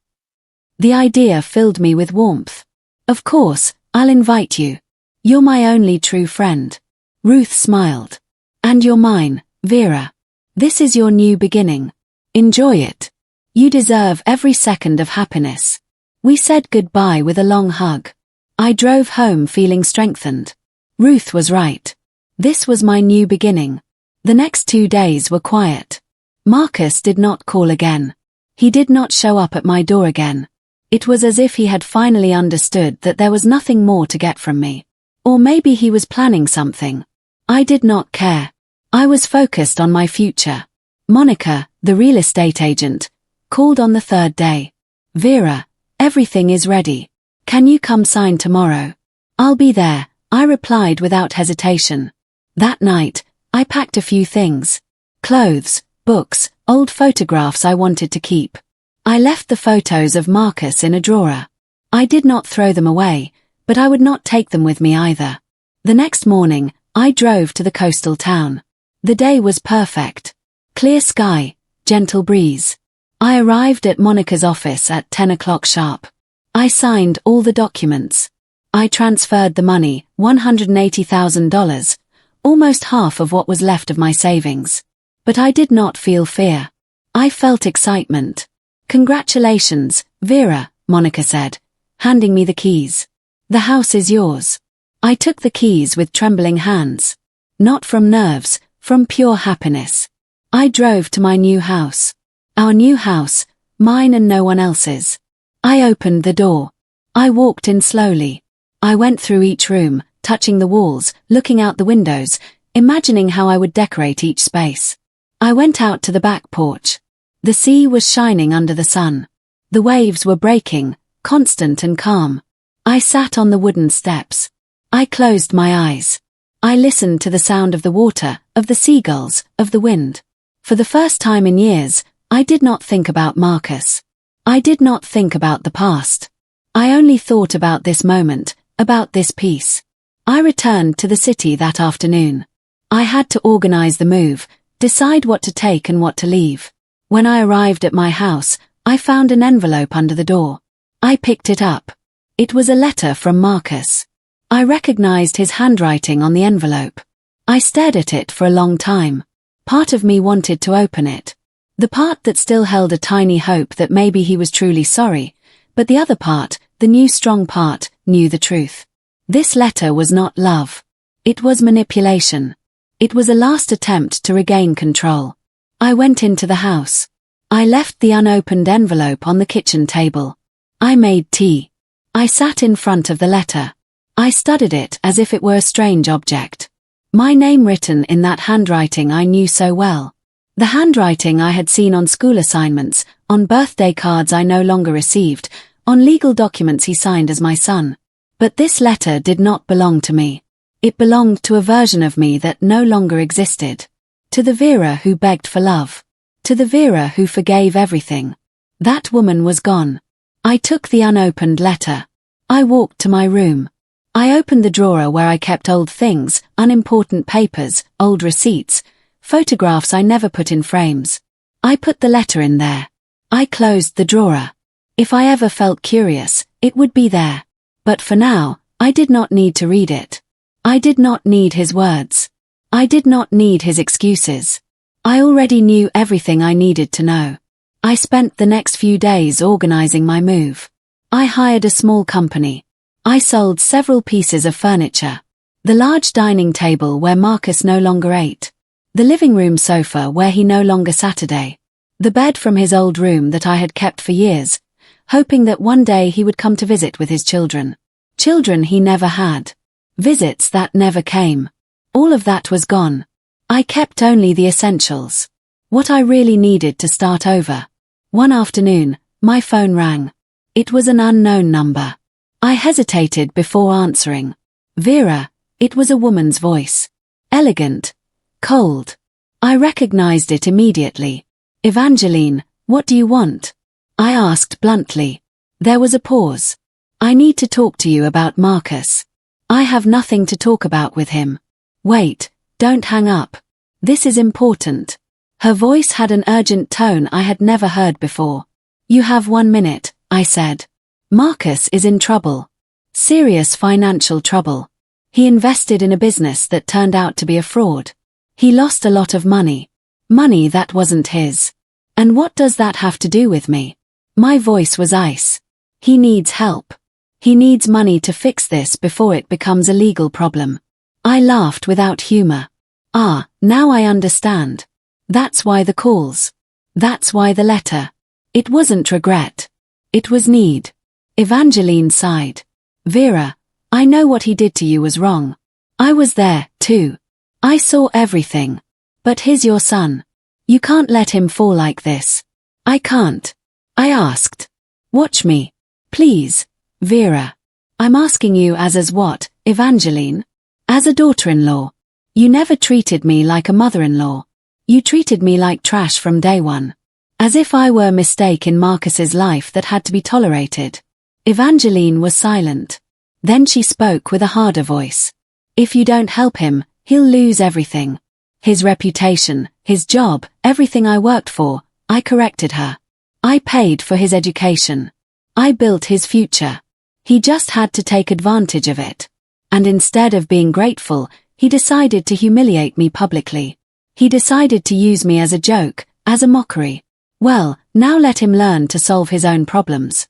The idea filled me with warmth. Of course, I'll invite you. You're my only true friend. Ruth smiled. And you're mine, Vera. This is your new beginning. Enjoy it. You deserve every second of happiness. We said goodbye with a long hug. I drove home feeling strengthened. Ruth was right. This was my new beginning. The next 2 days were quiet. Marcus did not call again. He did not show up at my door again. It was as if he had finally understood that there was nothing more to get from me. Or maybe he was planning something. I did not care. I was focused on my future. Monica, the real estate agent, called on the 3rd day. Vera, everything is ready. Can you come sign tomorrow? I'll be there, I replied without hesitation. That night, I packed a few things. Clothes, books, old photographs I wanted to keep. I left the photos of Marcus in a drawer. I did not throw them away, but I would not take them with me either. The next morning, I drove to the coastal town. The day was perfect. Clear sky, gentle breeze. I arrived at Monica's office at 10 o'clock sharp. I signed all the documents. I transferred the money, $180,000, almost half of what was left of my savings. But I did not feel fear. I felt excitement. Congratulations, Vera, Monica said, handing me the keys. The house is yours. I took the keys with trembling hands. Not from nerves, from pure happiness. I drove to my new house. Our new house, mine and no one else's. I opened the door. I walked in slowly. I went through each room, touching the walls, looking out the windows, imagining how I would decorate each space. I went out to the back porch. The sea was shining under the sun. The waves were breaking, constant and calm. I sat on the wooden steps. I closed my eyes. I listened to the sound of the water, of the seagulls, of the wind. For the first time in years, I did not think about Marcus. I did not think about the past. I only thought about this moment, about this peace. I returned to the city that afternoon. I had to organize the move, decide what to take and what to leave. When I arrived at my house, I found an envelope under the door. I picked it up. It was a letter from Marcus. I recognized his handwriting on the envelope. I stared at it for a long time. Part of me wanted to open it. The part that still held a tiny hope that maybe he was truly sorry, but the other part, the new strong part, knew the truth. This letter was not love. It was manipulation. It was a last attempt to regain control. I went into the house. I left the unopened envelope on the kitchen table. I made tea. I sat in front of the letter. I studied it as if it were a strange object. My name written in that handwriting I knew so well. The handwriting I had seen on school assignments, on birthday cards I no longer received, on legal documents he signed as my son. But this letter did not belong to me. It belonged to a version of me that no longer existed. To the Vera who begged for love. To the Vera who forgave everything. That woman was gone. I took the unopened letter. I walked to my room. I opened the drawer where I kept old things, unimportant papers, old receipts, photographs I never put in frames. I put the letter in there. I closed the drawer. If I ever felt curious, it would be there. But for now, I did not need to read it. I did not need his words. I did not need his excuses. I already knew everything I needed to know. I spent the next few days organizing my move. I hired a small company. I sold several pieces of furniture. The large dining table where Marcus no longer ate. The living room sofa where he no longer Saturday. The bed from his old room that I had kept for years. hoping that one day he would come to visit with his children. Children he never had. Visits that never came. All of that was gone. I kept only the essentials. What I really needed to start over. One afternoon, my phone rang. It was an unknown number. I hesitated before answering. Vera, it was a woman's voice. Elegant. Cold. I recognized it immediately. Evangeline, what do you want? I asked bluntly. There was a pause. I need to talk to you about Marcus. I have nothing to talk about with him. Wait, don't hang up. This is important. Her voice had an urgent tone I had never heard before. You have 1 minute, I said. Marcus is in trouble. Serious financial trouble. He invested in a business that turned out to be a fraud. He lost a lot of money. Money that wasn't his. And what does that have to do with me? My voice was ice. He needs help. He needs money to fix this before it becomes a legal problem. I laughed without humor. Ah, now I understand. That's why the calls. That's why the letter. It wasn't regret. It was need. Evangeline sighed. Vera, I know what he did to you was wrong. I was there, too. I saw everything. But he's your son. You can't let him fall like this. I can't. I asked. Watch me. Please, Vera. I'm asking you as what, Evangeline? As a daughter-in-law. You never treated me like a mother-in-law. You treated me like trash from day one. As if I were a mistake in Marcus's life that had to be tolerated. Evangeline was silent. Then she spoke with a harder voice. If you don't help him, he'll lose everything. His reputation, his job, everything I worked for. I corrected her. I paid for his education. I built his future. He just had to take advantage of it. And instead of being grateful, he decided to humiliate me publicly. He decided to use me as a joke, as a mockery. Well, now let him learn to solve his own problems.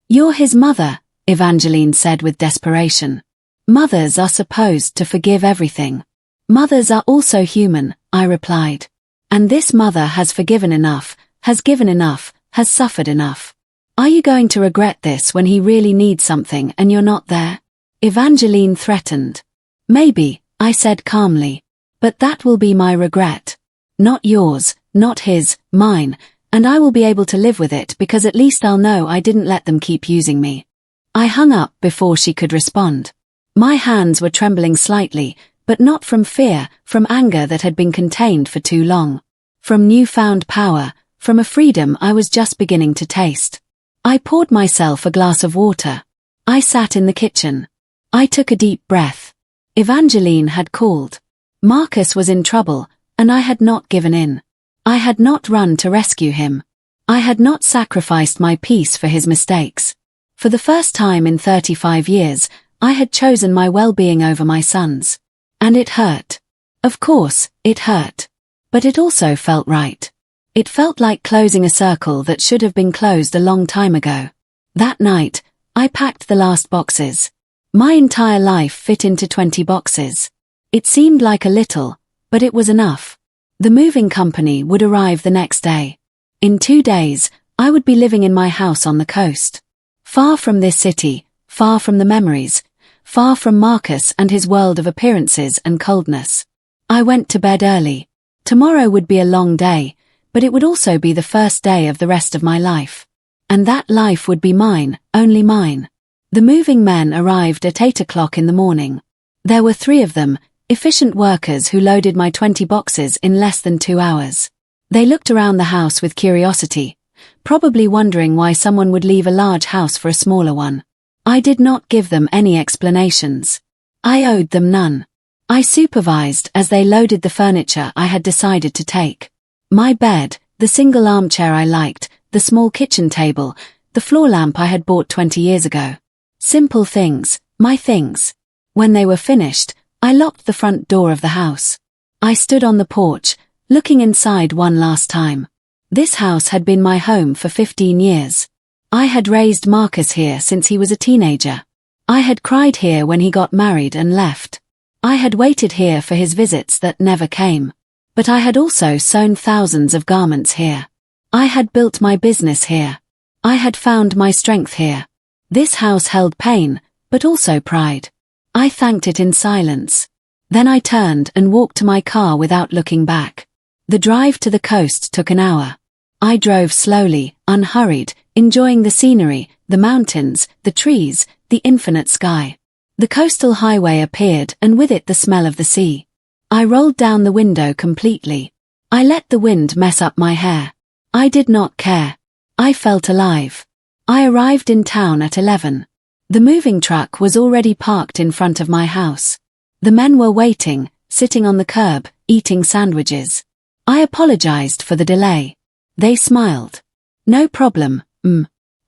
You're his mother, Evangeline said with desperation. Mothers are supposed to forgive everything. Mothers are also human, I replied. And this mother has forgiven enough, has given enough, has suffered enough. Are you going to regret this when he really needs something and you're not there? Evangeline threatened. Maybe, I said calmly. But that will be my regret. Not yours, not his, mine, and I will be able to live with it because at least I'll know I didn't let them keep using me. I hung up before she could respond. My hands were trembling slightly, but not from fear, from anger that had been contained for too long. From newfound power, from a freedom I was just beginning to taste. I poured myself a glass of water. I sat in the kitchen. I took a deep breath. Evangeline had called. Marcus was in trouble, and I had not given in. I had not run to rescue him. I had not sacrificed my peace for his mistakes. For the first time in 35 years, I had chosen my well-being over my son's. And it hurt. Of course, it hurt. But it also felt right. It felt like closing a circle that should have been closed a long time ago. That night, I packed the last boxes. My entire life fit into 20 boxes. It seemed like a little, but it was enough. The moving company would arrive the next day. In 2 days, I would be living in my house on the coast. Far from this city, far from the memories, far from Marcus and his world of appearances and coldness. I went to bed early. Tomorrow would be a long day, but it would also be the first day of the rest of my life. And that life would be mine, only mine. The moving men arrived at 8 o'clock in the morning. There were 3 of them, efficient workers who loaded my 20 boxes in less than 2 hours. They looked around the house with curiosity, probably wondering why someone would leave a large house for a smaller one. I did not give them any explanations. I owed them none. I supervised as they loaded the furniture I had decided to take. My bed, the single armchair I liked, the small kitchen table, the floor lamp I had bought 20 years ago. Simple things, my things. When they were finished, I locked the front door of the house. I stood on the porch, looking inside one last time. This house had been my home for 15 years. I had raised Marcus here since he was a teenager. I had cried here when he got married and left. I had waited here for his visits that never came. But I had also sewn thousands of garments here. I had built my business here. I had found my strength here. This house held pain, but also pride. I thanked it in silence. Then I turned and walked to my car without looking back. The drive to the coast took an hour. I drove slowly, unhurried, enjoying the scenery, the mountains, the trees, the infinite sky. The coastal highway appeared, and with it the smell of the sea. I rolled down the window completely. I let the wind mess up my hair. I did not care. I felt alive. I arrived in town at 11. The moving truck was already parked in front of my house. The men were waiting, sitting on the curb, eating sandwiches. I apologized for the delay. They smiled. No problem,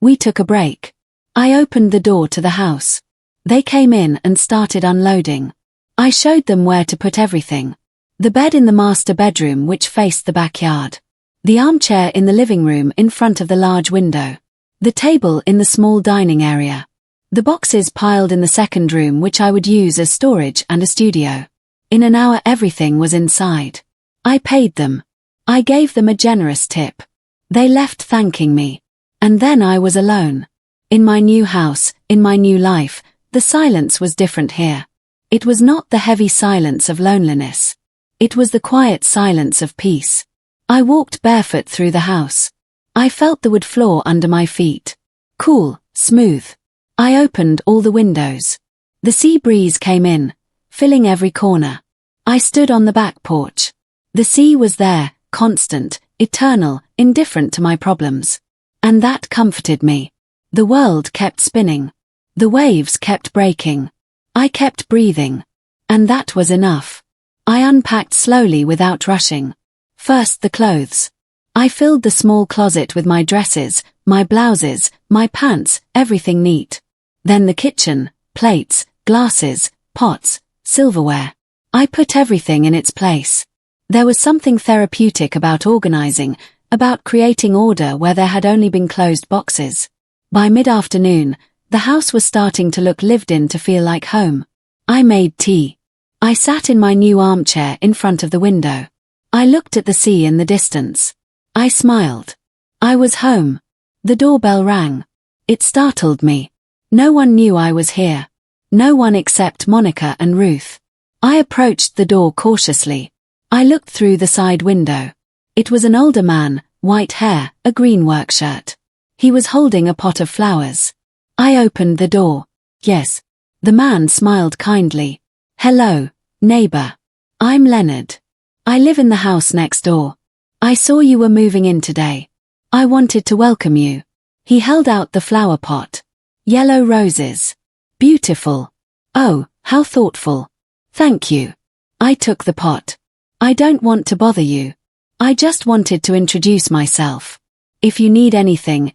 We took a break. I opened the door to the house. They came in and started unloading. I showed them where to put everything. The bed in the master bedroom which faced the backyard. The armchair in the living room in front of the large window. The table in the small dining area. The boxes piled in the second room which I would use as storage and a studio. In an hour everything was inside. I paid them. I gave them a generous tip. They left thanking me. And then I was alone. In my new house, in my new life, the silence was different here. It was not the heavy silence of loneliness. It was the quiet silence of peace. I walked barefoot through the house. I felt the wood floor under my feet. Cool, smooth. I opened all the windows. The sea breeze came in, filling every corner. I stood on the back porch. The sea was there, constant, eternal, indifferent to my problems. And that comforted me. The world kept spinning. The waves kept breaking. I kept breathing. And that was enough. I unpacked slowly without rushing. First the clothes. I filled the small closet with my dresses, my blouses, my pants, everything neat. Then the kitchen, plates, glasses, pots, silverware. I put everything in its place. There was something therapeutic about organizing, about creating order where there had only been closed boxes. By mid-afternoon, the house was starting to look lived in, to feel like home. I made tea. I sat in my new armchair in front of the window. I looked at the sea in the distance. I smiled. I was home. The doorbell rang. It startled me. No one knew I was here. No one except Monica and Ruth. I approached the door cautiously. I looked through the side window. It was an older man, white hair, a green work shirt. He was holding a pot of flowers. I opened the door. Yes. The man smiled kindly. Hello, neighbor. I'm Leonard. I live in the house next door. I saw you were moving in today. I wanted to welcome you. He held out the flower pot. Yellow roses. Beautiful. Oh, how thoughtful. Thank you. I took the pot. I don't want to bother you. I just wanted to introduce myself. If you need anything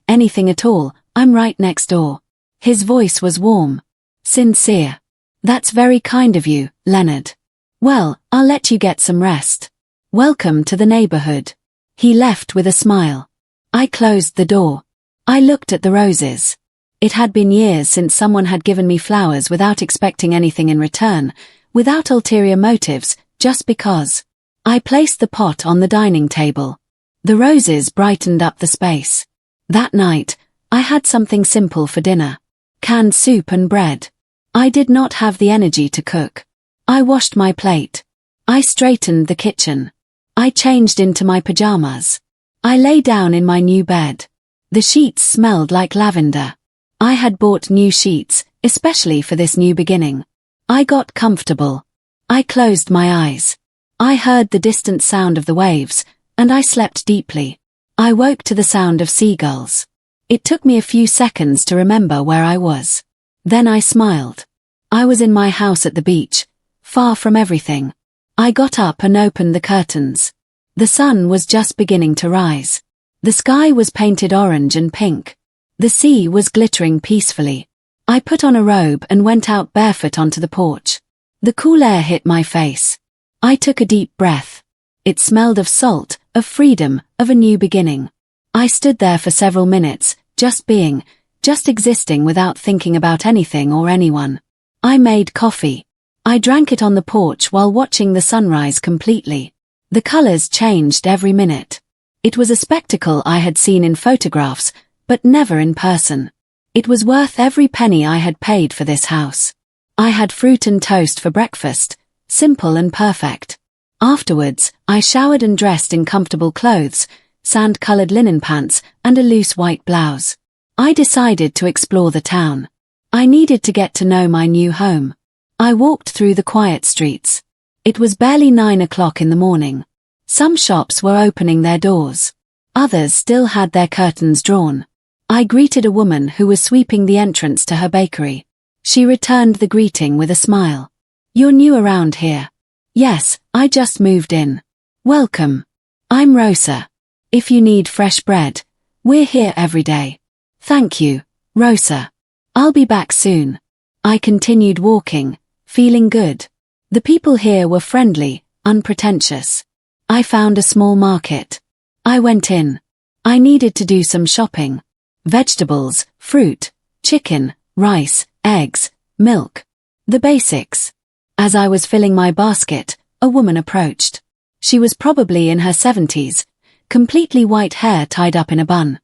at all, I'm right next door. His voice was warm. Sincere. That's very kind of you, Leonard. Well, I'll let you get some rest. Welcome to the neighborhood. He left with a smile. I closed the door. I looked at the roses. It had been years since someone had given me flowers without expecting anything in return, without ulterior motives, just because. I placed the pot on the dining table. The roses brightened up the space. That night, I had something simple for dinner. Canned soup and bread. I did not have the energy to cook. I washed my plate. I straightened the kitchen. I changed into my pajamas. I lay down in my new bed. The sheets smelled like lavender. I had bought new sheets, especially for this new beginning. I got comfortable. I closed my eyes. I heard the distant sound of the waves, and I slept deeply. I woke to the sound of seagulls. It took me a few seconds to remember where I was. Then I smiled. I was in my house at the beach, far from everything. I got up and opened the curtains. The sun was just beginning to rise. The sky was painted orange and pink. The sea was glittering peacefully. I put on a robe and went out barefoot onto the porch. The cool air hit my face. I took a deep breath. It smelled of salt, of freedom, of a new beginning. I stood there for several minutes, just being, just existing without thinking about anything or anyone. I made coffee. I drank it on the porch while watching the sunrise completely. The colors changed every minute. It was a spectacle I had seen in photographs, but never in person. It was worth every penny I had paid for this house. I had fruit and toast for breakfast, simple and perfect. Afterwards, I showered and dressed in comfortable clothes, sand-colored linen pants, and a loose white blouse. I decided to explore the town. I needed to get to know my new home. I walked through the quiet streets. It was barely 9 o'clock in the morning. Some shops were opening their doors. Others still had their curtains drawn. I greeted a woman who was sweeping the entrance to her bakery. She returned the greeting with a smile. "You're new around here." "Yes, I just moved in." "Welcome. I'm Rosa. If you need fresh bread, we're here every day." "Thank you, Rosa. I'll be back soon." I continued walking, feeling good. The people here were friendly, unpretentious. I found a small market. I went in. I needed to do some shopping. Vegetables, fruit, chicken, rice, eggs, milk. The basics. As I was filling my basket, a woman approached. She was probably in her 70s, completely white hair tied up in a bun.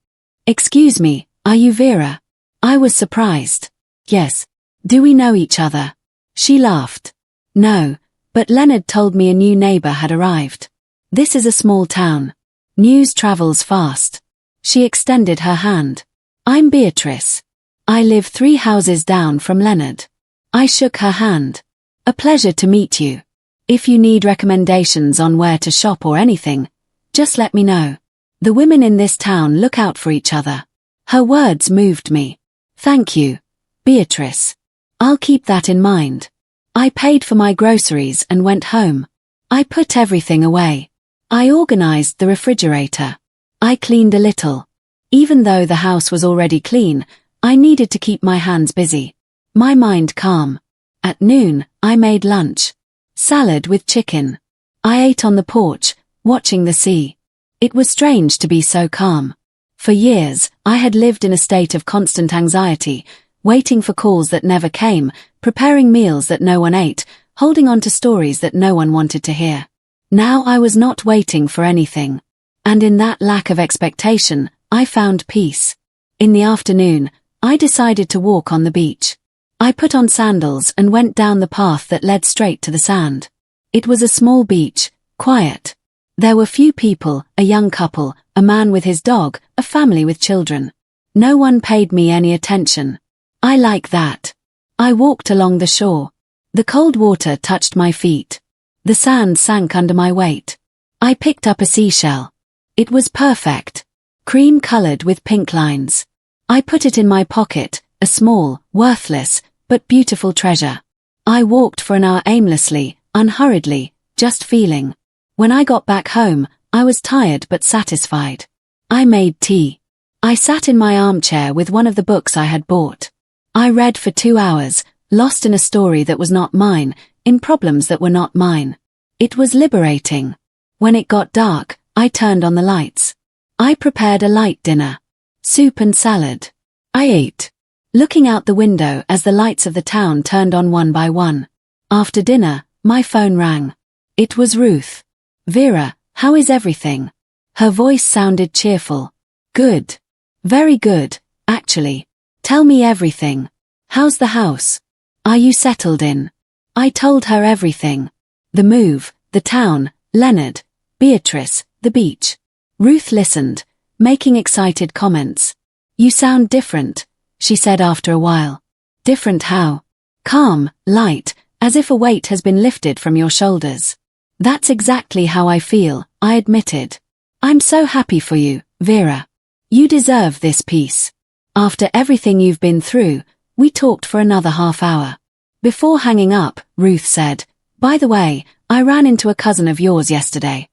"Excuse me, are you Vera?" I was surprised. "Yes. Do we know each other?" She laughed. "No, but Leonard told me a new neighbor had arrived. This is a small town. News travels fast." She extended her hand. "I'm Beatrice. I live 3 houses down from Leonard." I shook her hand. "A pleasure to meet you. If you need recommendations on where to shop or anything, just let me know. The women in this town look out for each other." Her words moved me. "Thank you, Beatrice. I'll keep that in mind." I paid for my groceries and went home. I put everything away. I organized the refrigerator. I cleaned a little. Even though the house was already clean, I needed to keep my hands busy. My mind calm. At noon, I made lunch. Salad with chicken. I ate on the porch, watching the sea. It was strange to be so calm. For years, I had lived in a state of constant anxiety, waiting for calls that never came, preparing meals that no one ate, holding on to stories that no one wanted to hear. Now I was not waiting for anything. And in that lack of expectation, I found peace. In the afternoon, I decided to walk on the beach. I put on sandals and went down the path that led straight to the sand. It was a small beach, quiet. There were few people, a young couple, a man with his dog, a family with children. No one paid me any attention. I like that. I walked along the shore. The cold water touched my feet. The sand sank under my weight. I picked up a seashell. It was perfect. Cream-colored with pink lines. I put it in my pocket, a small, worthless, but beautiful treasure. I walked for an hour aimlessly, unhurriedly, just feeling. When I got back home, I was tired but satisfied. I made tea. I sat in my armchair with one of the books I had bought. I read for 2 hours, lost in a story that was not mine, in problems that were not mine. It was liberating. When it got dark, I turned on the lights. I prepared a light dinner. Soup and salad. I ate, looking out the window as the lights of the town turned on one by one. After dinner, my phone rang. It was Ruth. "Vera, how is everything?" Her voice sounded cheerful. "Good. Very good, actually. Tell me everything. How's the house? Are you settled in?" I told her everything. The move, the town, Leonard, Beatrice, the beach. Ruth listened, making excited comments. "You sound different," she said after a while. "Different how?" "Calm, light, as if a weight has been lifted from your shoulders." "That's exactly how I feel," I admitted. "I'm so happy for you, Vera. You deserve this peace." After everything you've been through, we talked for another half hour. Before hanging up, Ruth said, "By the way, I ran into a cousin of yours yesterday.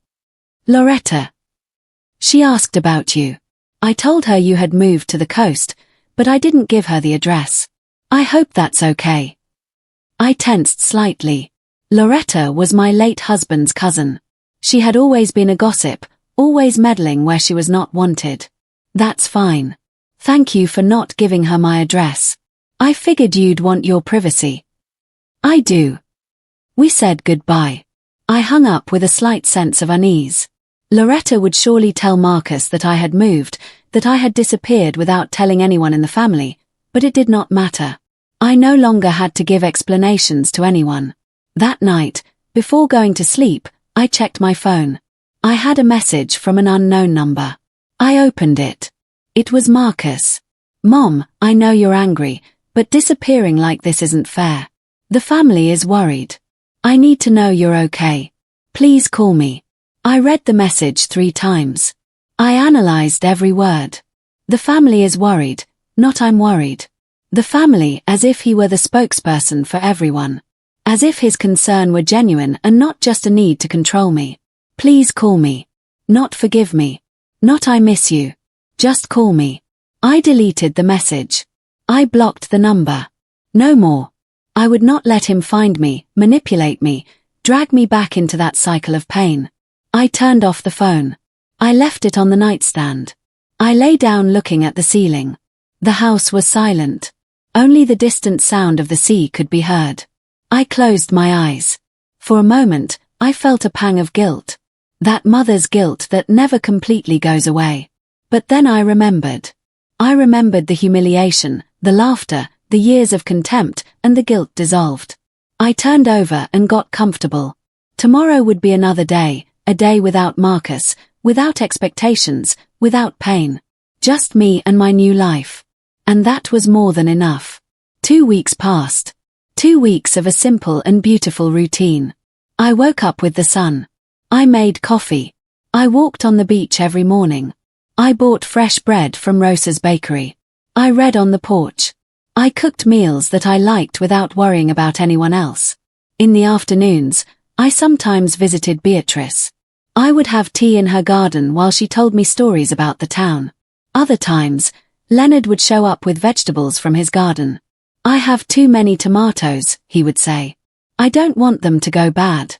Loretta. She asked about you. I told her you had moved to the coast, but I didn't give her the address. I hope that's okay." I tensed slightly. Loretta was my late husband's cousin. She had always been a gossip, always meddling where she was not wanted. "That's fine. Thank you for not giving her my address. I figured you'd want your privacy." "I do." We said goodbye. I hung up with a slight sense of unease. Loretta would surely tell Marcus that I had moved, that I had disappeared without telling anyone in the family, but it did not matter. I no longer had to give explanations to anyone. That night, before going to sleep, I checked my phone. I had a message from an unknown number. I opened it. It was Marcus. "Mom, I know you're angry, but disappearing like this isn't fair. The family is worried. I need to know you're okay. Please call me." I read the message 3 times. I analyzed every word. The family is worried, not I'm worried. The family, as if he were the spokesperson for everyone. As if his concern were genuine and not just a need to control me. Please call me. Not forgive me. Not I miss you. Just call me. I deleted the message. I blocked the number. No more. I would not let him find me, manipulate me, drag me back into that cycle of pain. I turned off the phone. I left it on the nightstand. I lay down looking at the ceiling. The house was silent. Only the distant sound of the sea could be heard. I closed my eyes. For a moment, I felt a pang of guilt. That mother's guilt that never completely goes away. But then I remembered. I remembered the humiliation, the laughter, the years of contempt, and the guilt dissolved. I turned over and got comfortable. Tomorrow would be another day, a day without Marcus, without expectations, without pain. Just me and my new life. And that was more than enough. 2 weeks passed. 2 weeks of a simple and beautiful routine. I woke up with the sun. I made coffee. I walked on the beach every morning. I bought fresh bread from Rosa's bakery. I read on the porch. I cooked meals that I liked without worrying about anyone else. In the afternoons, I sometimes visited Beatrice. I would have tea in her garden while she told me stories about the town. Other times, Leonard would show up with vegetables from his garden. "I have too many tomatoes," he would say. "I don't want them to go bad."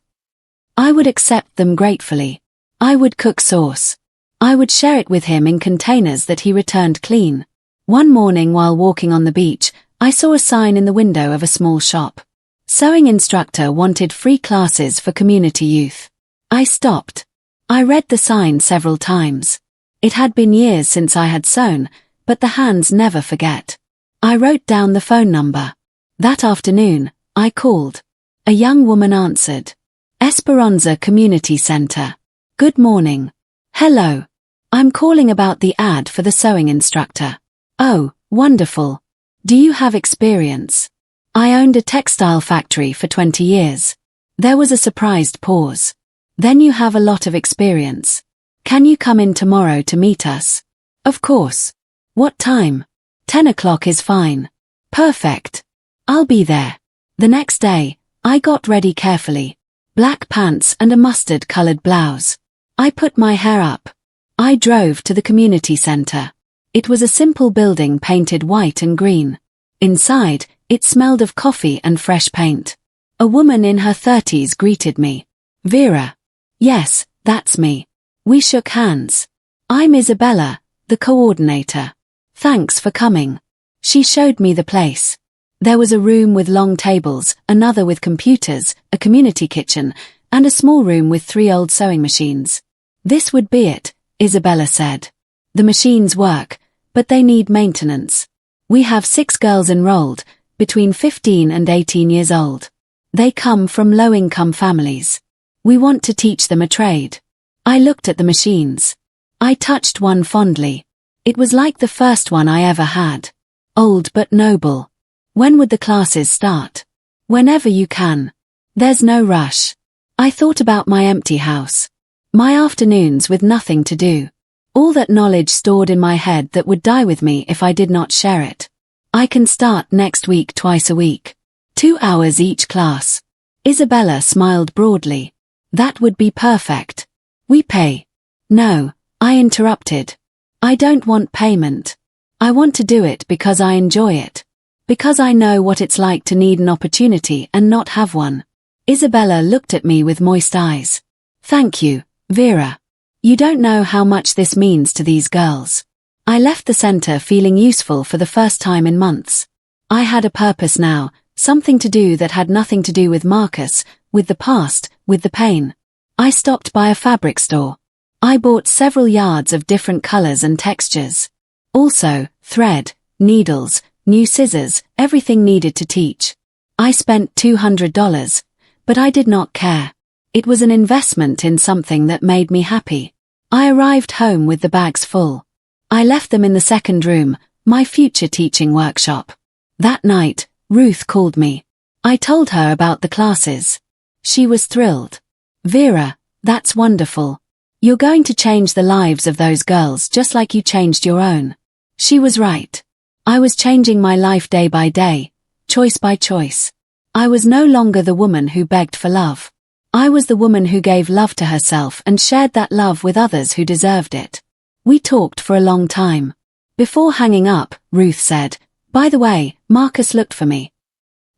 I would accept them gratefully. I would cook sauce. I would share it with him in containers that he returned clean. One morning while walking on the beach, I saw a sign in the window of a small shop. Sewing instructor wanted free classes for community youth. I stopped. I read the sign several times. It had been years since I had sewn, but the hands never forget. I wrote down the phone number. That afternoon, I called. A young woman answered. Esperanza Community Center. "Good morning." "Hello. I'm calling about the ad for the sewing instructor." "Oh, wonderful. Do you have experience?" "I owned a textile factory for 20 years. There was a surprised pause. "Then you have a lot of experience. Can you come in tomorrow to meet us?" "Of course." "What time?" 10 o'clock is fine." "Perfect. I'll be there." The next day, I got ready carefully. Black pants and a mustard-colored blouse. I put my hair up. I drove to the community center. It was a simple building painted white and green. Inside, it smelled of coffee and fresh paint. A woman in her 30s greeted me. "Vera." "Yes, that's me." We shook hands. "I'm Isabella, the coordinator. Thanks for coming." She showed me the place. There was a room with long tables, another with computers, a community kitchen, and a small room with 3 old sewing machines. "This would be it," Isabella said. "The machines work, but they need maintenance. We have 6 girls enrolled, between 15 and 18 years old. They come from low-income families. We want to teach them a trade." I looked at the machines. I touched one fondly. It was like the first one I ever had. Old but noble. "When would the classes start?" "Whenever you can. There's no rush." I thought about my empty house. My afternoons with nothing to do. All that knowledge stored in my head that would die with me if I did not share it. I can start next week twice a week. 2 hours each class. Isabella smiled broadly. "That would be perfect. We pay." "No," I interrupted. "I don't want payment. I want to do it because I enjoy it. Because I know what it's like to need an opportunity and not have one." Isabella looked at me with moist eyes. "Thank you, Vera. You don't know how much this means to these girls." I left the center feeling useful for the first time in months. I had a purpose now, something to do that had nothing to do with Marcus, with the past, with the pain. I stopped by a fabric store. I bought several yards of different colors and textures. Also, thread, needles, new scissors, everything needed to teach. I spent $200, but I did not care. It was an investment in something that made me happy. I arrived home with the bags full. I left them in the second room, my future teaching workshop. That night, Ruth called me. I told her about the classes. She was thrilled. Vera, that's wonderful. You're going to change the lives of those girls just like you changed your own. She was right. I was changing my life day by day, choice by choice. I was no longer the woman who begged for love. I was the woman who gave love to herself and shared that love with others who deserved it. We talked for a long time. Before hanging up, Ruth said, "By the way, Marcus looked for me."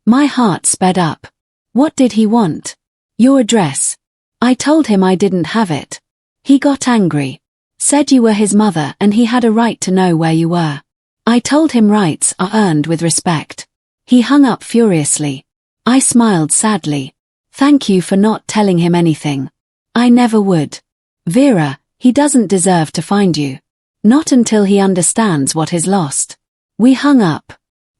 My heart sped up. What did he want? Your address. I told him I didn't have it. He got angry. Said you were his mother and he had a right to know where you were. I told him rights are earned with respect. He hung up furiously. I smiled sadly. Thank you for not telling him anything. I never would. Vera, he doesn't deserve to find you. Not until he understands what is lost. We hung up.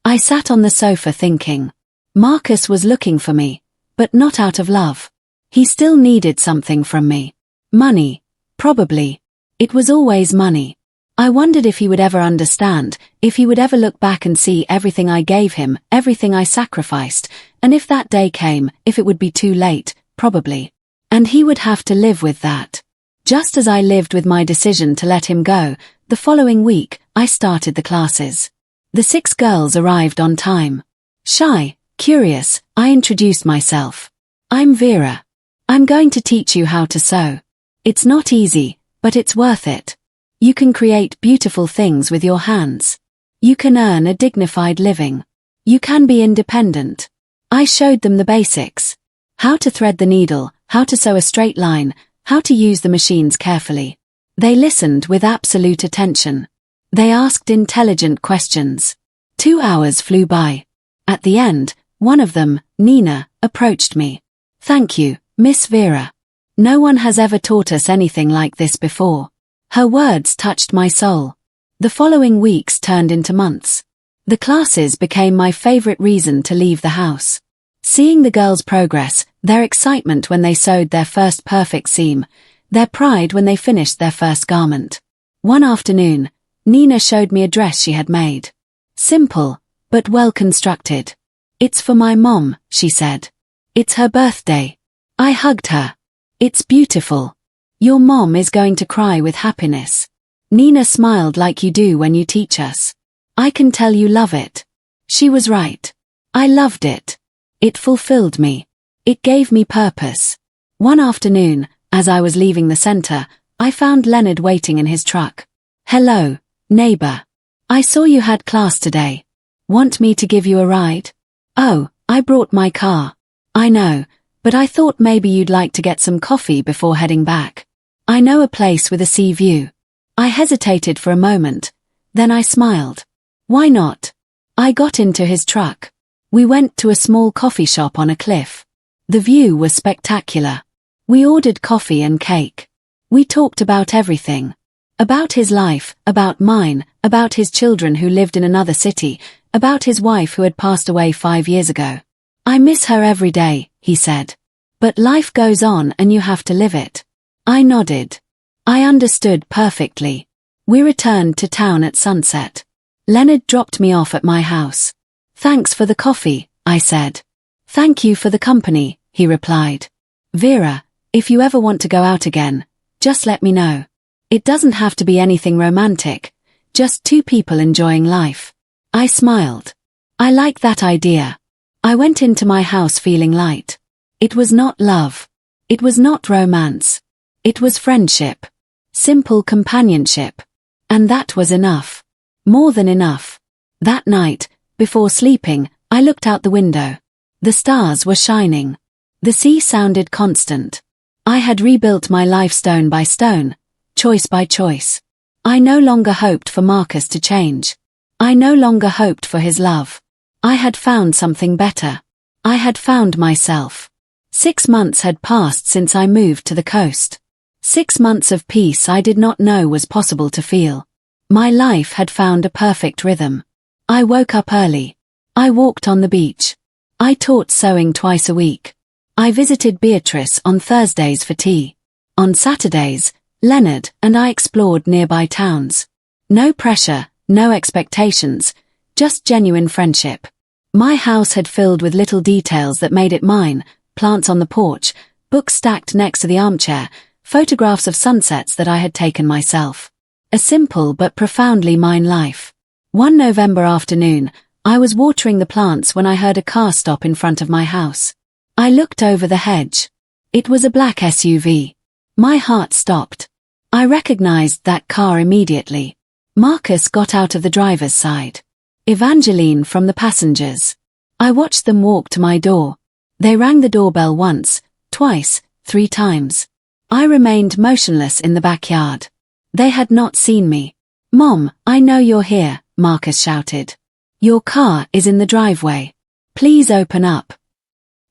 I sat on the sofa thinking. Marcus was looking for me, but not out of love. He still needed something from me. Money, probably. It was always money. I wondered if he would ever understand, if he would ever look back and see everything I gave him, everything I sacrificed, and if that day came, if it would be too late, probably. And he would have to live with that. Just as I lived with my decision to let him go, the following week, I started the classes. The 6 girls arrived on time. Shy, curious, I introduced myself. I'm Vera. I'm going to teach you how to sew. It's not easy, but it's worth it. You can create beautiful things with your hands. You can earn a dignified living. You can be independent. I showed them the basics. How to thread the needle, how to sew a straight line, how to use the machines carefully. They listened with absolute attention. They asked intelligent questions. 2 hours flew by. At the end, one of them, Nina, approached me. Thank you, Miss Vera. No one has ever taught us anything like this before. Her words touched my soul. The following weeks turned into months. The classes became my favorite reason to leave the house. Seeing the girls' progress, their excitement when they sewed their first perfect seam, their pride when they finished their first garment. One afternoon, Nina showed me a dress she had made. Simple, but well constructed. It's for my mom, she said. It's her birthday. I hugged her. It's beautiful. Your mom is going to cry with happiness. Nina smiled like you do when you teach us. I can tell you love it. She was right. I loved it. It fulfilled me. It gave me purpose. One afternoon, as I was leaving the center, I found Leonard waiting in his truck. Hello, neighbor. I saw you had class today. Want me to give you a ride? Oh, I brought my car. I know, but I thought maybe you'd like to get some coffee before heading back. I know a place with a sea view. I hesitated for a moment, then I smiled. Why not? I got into his truck. We went to a small coffee shop on a cliff. The view was spectacular. We ordered coffee and cake. We talked about everything. About his life, about mine, about his children who lived in another city, about his wife who had passed away 5 years ago. I miss her every day, he said. But life goes on and you have to live it. I nodded. I understood perfectly. We returned to town at sunset. Leonard dropped me off at my house. Thanks for the coffee, I said. Thank you for the company, he replied. Vera, if you ever want to go out again, just let me know. It doesn't have to be anything romantic, just 2 people enjoying life. I smiled. I like that idea. I went into my house feeling light. It was not love. It was not romance. It was friendship. Simple companionship. And that was enough. More than enough. That night, before sleeping, I looked out the window. The stars were shining. The sea sounded constant. I had rebuilt my life stone by stone, choice by choice. I no longer hoped for Marcus to change. I no longer hoped for his love. I had found something better. I had found myself. 6 months had passed since I moved to the coast. 6 months of peace I did not know was possible to feel. My life had found a perfect rhythm. I woke up early. I walked on the beach. I taught sewing twice a week. I visited Beatrice on Thursdays for tea. On Saturdays, Leonard and I explored nearby towns. No pressure, no expectations, just genuine friendship. My house had filled with little details that made it mine: plants on the porch, books stacked next to the armchair, photographs of sunsets that I had taken myself. A simple but profoundly mine life. One November afternoon, I was watering the plants when I heard a car stop in front of my house. I looked over the hedge. It was a black SUV. My heart stopped. I recognized that car immediately. Marcus got out of the driver's side. Evangeline from the passengers. I watched them walk to my door. They rang the doorbell once, twice, 3 times. I remained motionless in the backyard. They had not seen me. "Mom, I know you're here," Marcus shouted. "Your car is in the driveway. Please open up."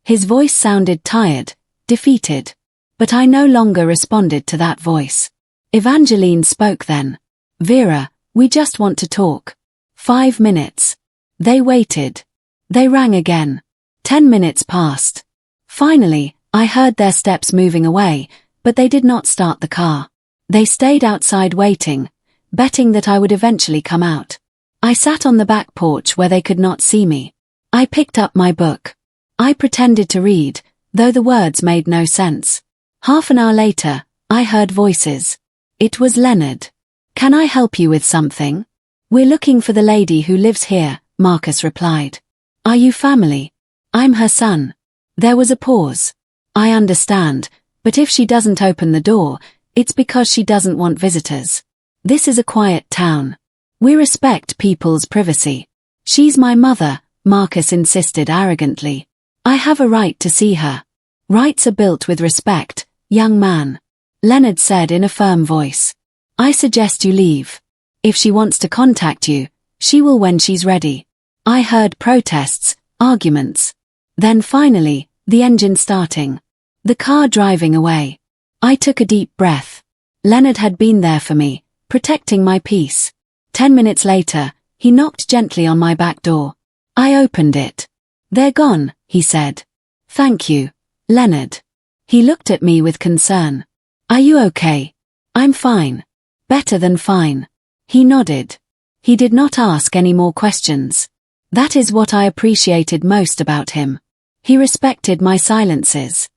His voice sounded tired, defeated. But I no longer responded to that voice. Evangeline spoke then. "Vera, we just want to talk." 5 minutes. They waited. They rang again. 10 minutes passed. Finally, I heard their steps moving away, but they did not start the car. They stayed outside waiting, betting that I would eventually come out. I sat on the back porch where they could not see me. I picked up my book. I pretended to read, though the words made no sense. Half an hour later, I heard voices. It was Leonard. "Can I help you with something?" "We're looking for the lady who lives here," Marcus replied. "Are you family?" "I'm her son." There was a pause. "I understand, but if she doesn't open the door, it's because she doesn't want visitors. This is a quiet town. We respect people's privacy." "She's my mother," Marcus insisted arrogantly. "I have a right to see her." "Rights are built with respect, young man," Leonard said in a firm voice. "I suggest you leave. If she wants to contact you, she will when she's ready." I heard protests, arguments. Then finally, the engine starting. The car driving away. I took a deep breath. Leonard had been there for me, protecting my peace. 10 minutes later, he knocked gently on my back door. I opened it. "They're gone," he said. "Thank you, Leonard." He looked at me with concern. "Are you okay?" "I'm fine. Better than fine." He nodded. He did not ask any more questions. That is what I appreciated most about him. He respected my silences.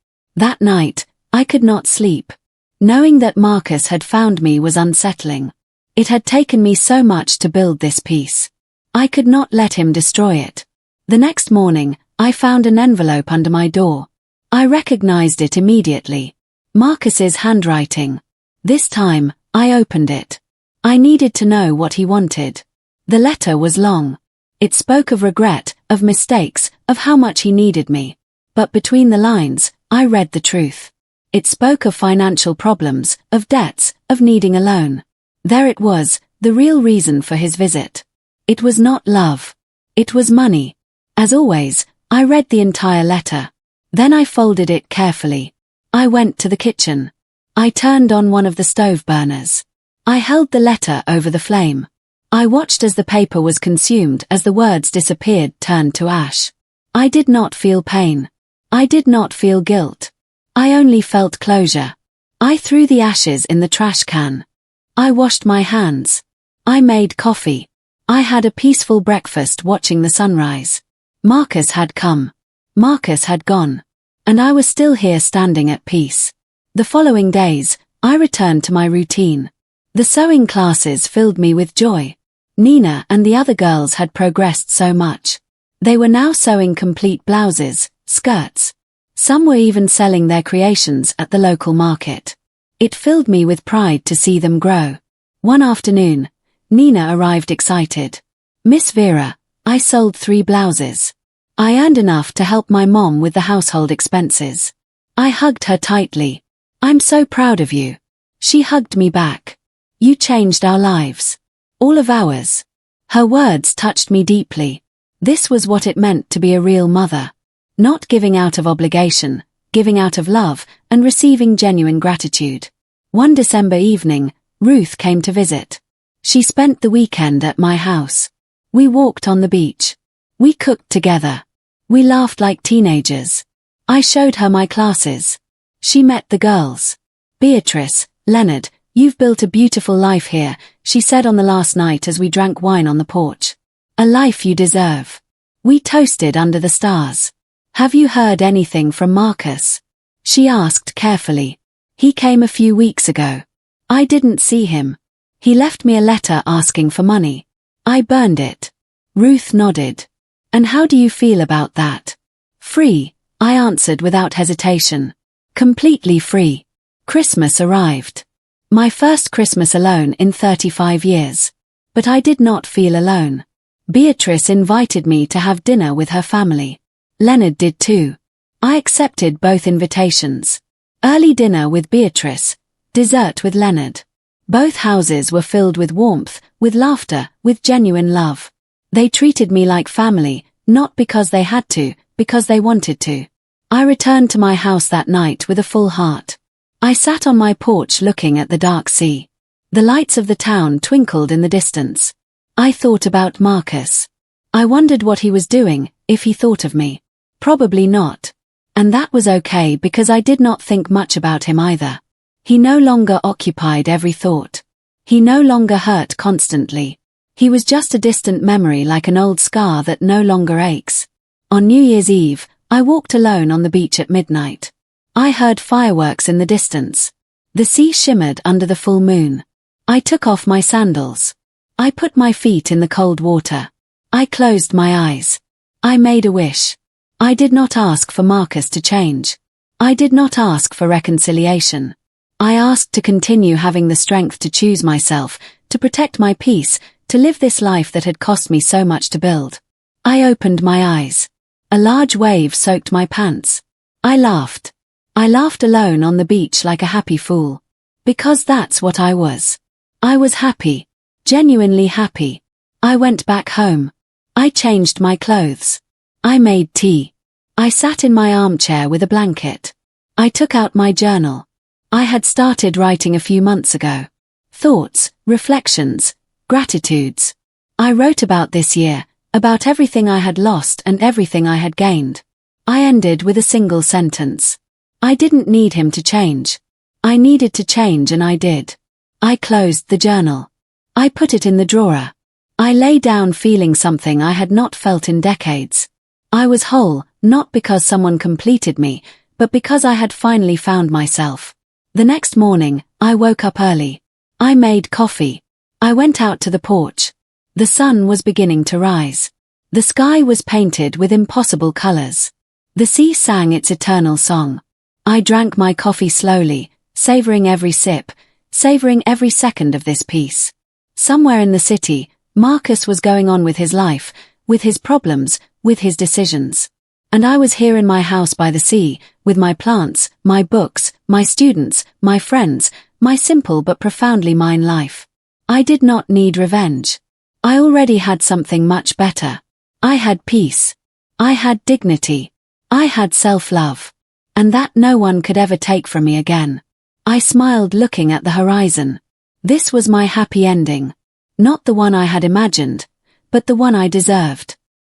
That night, I could not sleep. Knowing that Marcus had found me was unsettling. It had taken me so much to build this peace. I could not let him destroy it. The next morning, I found an envelope under my door. I recognized it immediately. Marcus's handwriting. This time, I opened it. I needed to know what he wanted. The letter was long. It spoke of regret, of mistakes, of how much he needed me. But between the lines, I read the truth. It spoke of financial problems, of debts, of needing a loan. There it was, the real reason for his visit. It was not love. It was money. As always, I read the entire letter. Then I folded it carefully. I went to the kitchen. I turned on one of the stove burners. I held the letter over the flame. I watched as the paper was consumed, as the words disappeared, turned to ash. I did not feel pain. I did not feel guilt. I only felt closure. I threw the ashes in the trash can. I washed my hands. I made coffee. I had a peaceful breakfast watching the sunrise. Marcus had come. Marcus had gone. And I was still here standing at peace. The following days, I returned to my routine. The sewing classes filled me with joy. Nina and the other girls had progressed so much. They were now sewing complete blouses, skirts. Some were even selling their creations at the local market. It filled me with pride to see them grow. One afternoon, Nina arrived excited. "Miss Vera, I sold 3 blouses. I earned enough to help my mom with the household expenses." I hugged her tightly. "I'm so proud of you." She hugged me back. "You changed our lives. All of ours." Her words touched me deeply. This was what it meant to be a real mother. Not giving out of obligation, giving out of love, and receiving genuine gratitude. One December evening, Ruth came to visit. She spent the weekend at my house. We walked on the beach. We cooked together. We laughed like teenagers. I showed her my classes. She met the girls. Beatrice, Leonard, you've built a beautiful life here, she said on the last night as we drank wine on the porch. A life you deserve. We toasted under the stars. Have you heard anything from Marcus? She asked carefully. He came a few weeks ago. I didn't see him. He left me a letter asking for money. I burned it. Ruth nodded. And how do you feel about that? Free, I answered without hesitation. Completely free. Christmas arrived. My first Christmas alone in 35 years. But I did not feel alone. Beatrice invited me to have dinner with her family. Leonard did too. I accepted both invitations. Early dinner with Beatrice, dessert with Leonard. Both houses were filled with warmth, with laughter, with genuine love. They treated me like family, not because they had to, because they wanted to. I returned to my house that night with a full heart. I sat on my porch looking at the dark sea. The lights of the town twinkled in the distance. I thought about Marcus. I wondered what he was doing, if he thought of me. Probably not. And that was okay because I did not think much about him either. He no longer occupied every thought. He no longer hurt constantly. He was just a distant memory like an old scar that no longer aches. On New Year's Eve, I walked alone on the beach at midnight. I heard fireworks in the distance. The sea shimmered under the full moon. I took off my sandals. I put my feet in the cold water. I closed my eyes. I made a wish. I did not ask for Marcus to change. I did not ask for reconciliation. I asked to continue having the strength to choose myself, to protect my peace, to live this life that had cost me so much to build. I opened my eyes. A large wave soaked my pants. I laughed. I laughed alone on the beach like a happy fool. Because that's what I was. I was happy. Genuinely happy. I went back home. I changed my clothes. I made tea. I sat in my armchair with a blanket. I took out my journal. I had started writing a few months ago. Thoughts, reflections, gratitudes. I wrote about this year, about everything I had lost and everything I had gained. I ended with a single sentence. I didn't need him to change. I needed to change and I did. I closed the journal. I put it in the drawer. I lay down feeling something I had not felt in decades. I was whole, not because someone completed me, but because I had finally found myself. The next morning, I woke up early. I made coffee. I went out to the porch. The sun was beginning to rise. The sky was painted with impossible colors. The sea sang its eternal song. I drank my coffee slowly, savoring every sip, savoring every second of this peace. Somewhere in the city, Marcus was going on with his life, with his problems, with his decisions. And I was here in my house by the sea, with my plants, my books, my students, my friends, my simple but profoundly mine life. I did not need revenge. I already had something much better. I had peace. I had dignity. I had self-love. And that no one could ever take from me again. I smiled looking at the horizon. This was my happy ending. Not the one I had imagined, but the one I deserved.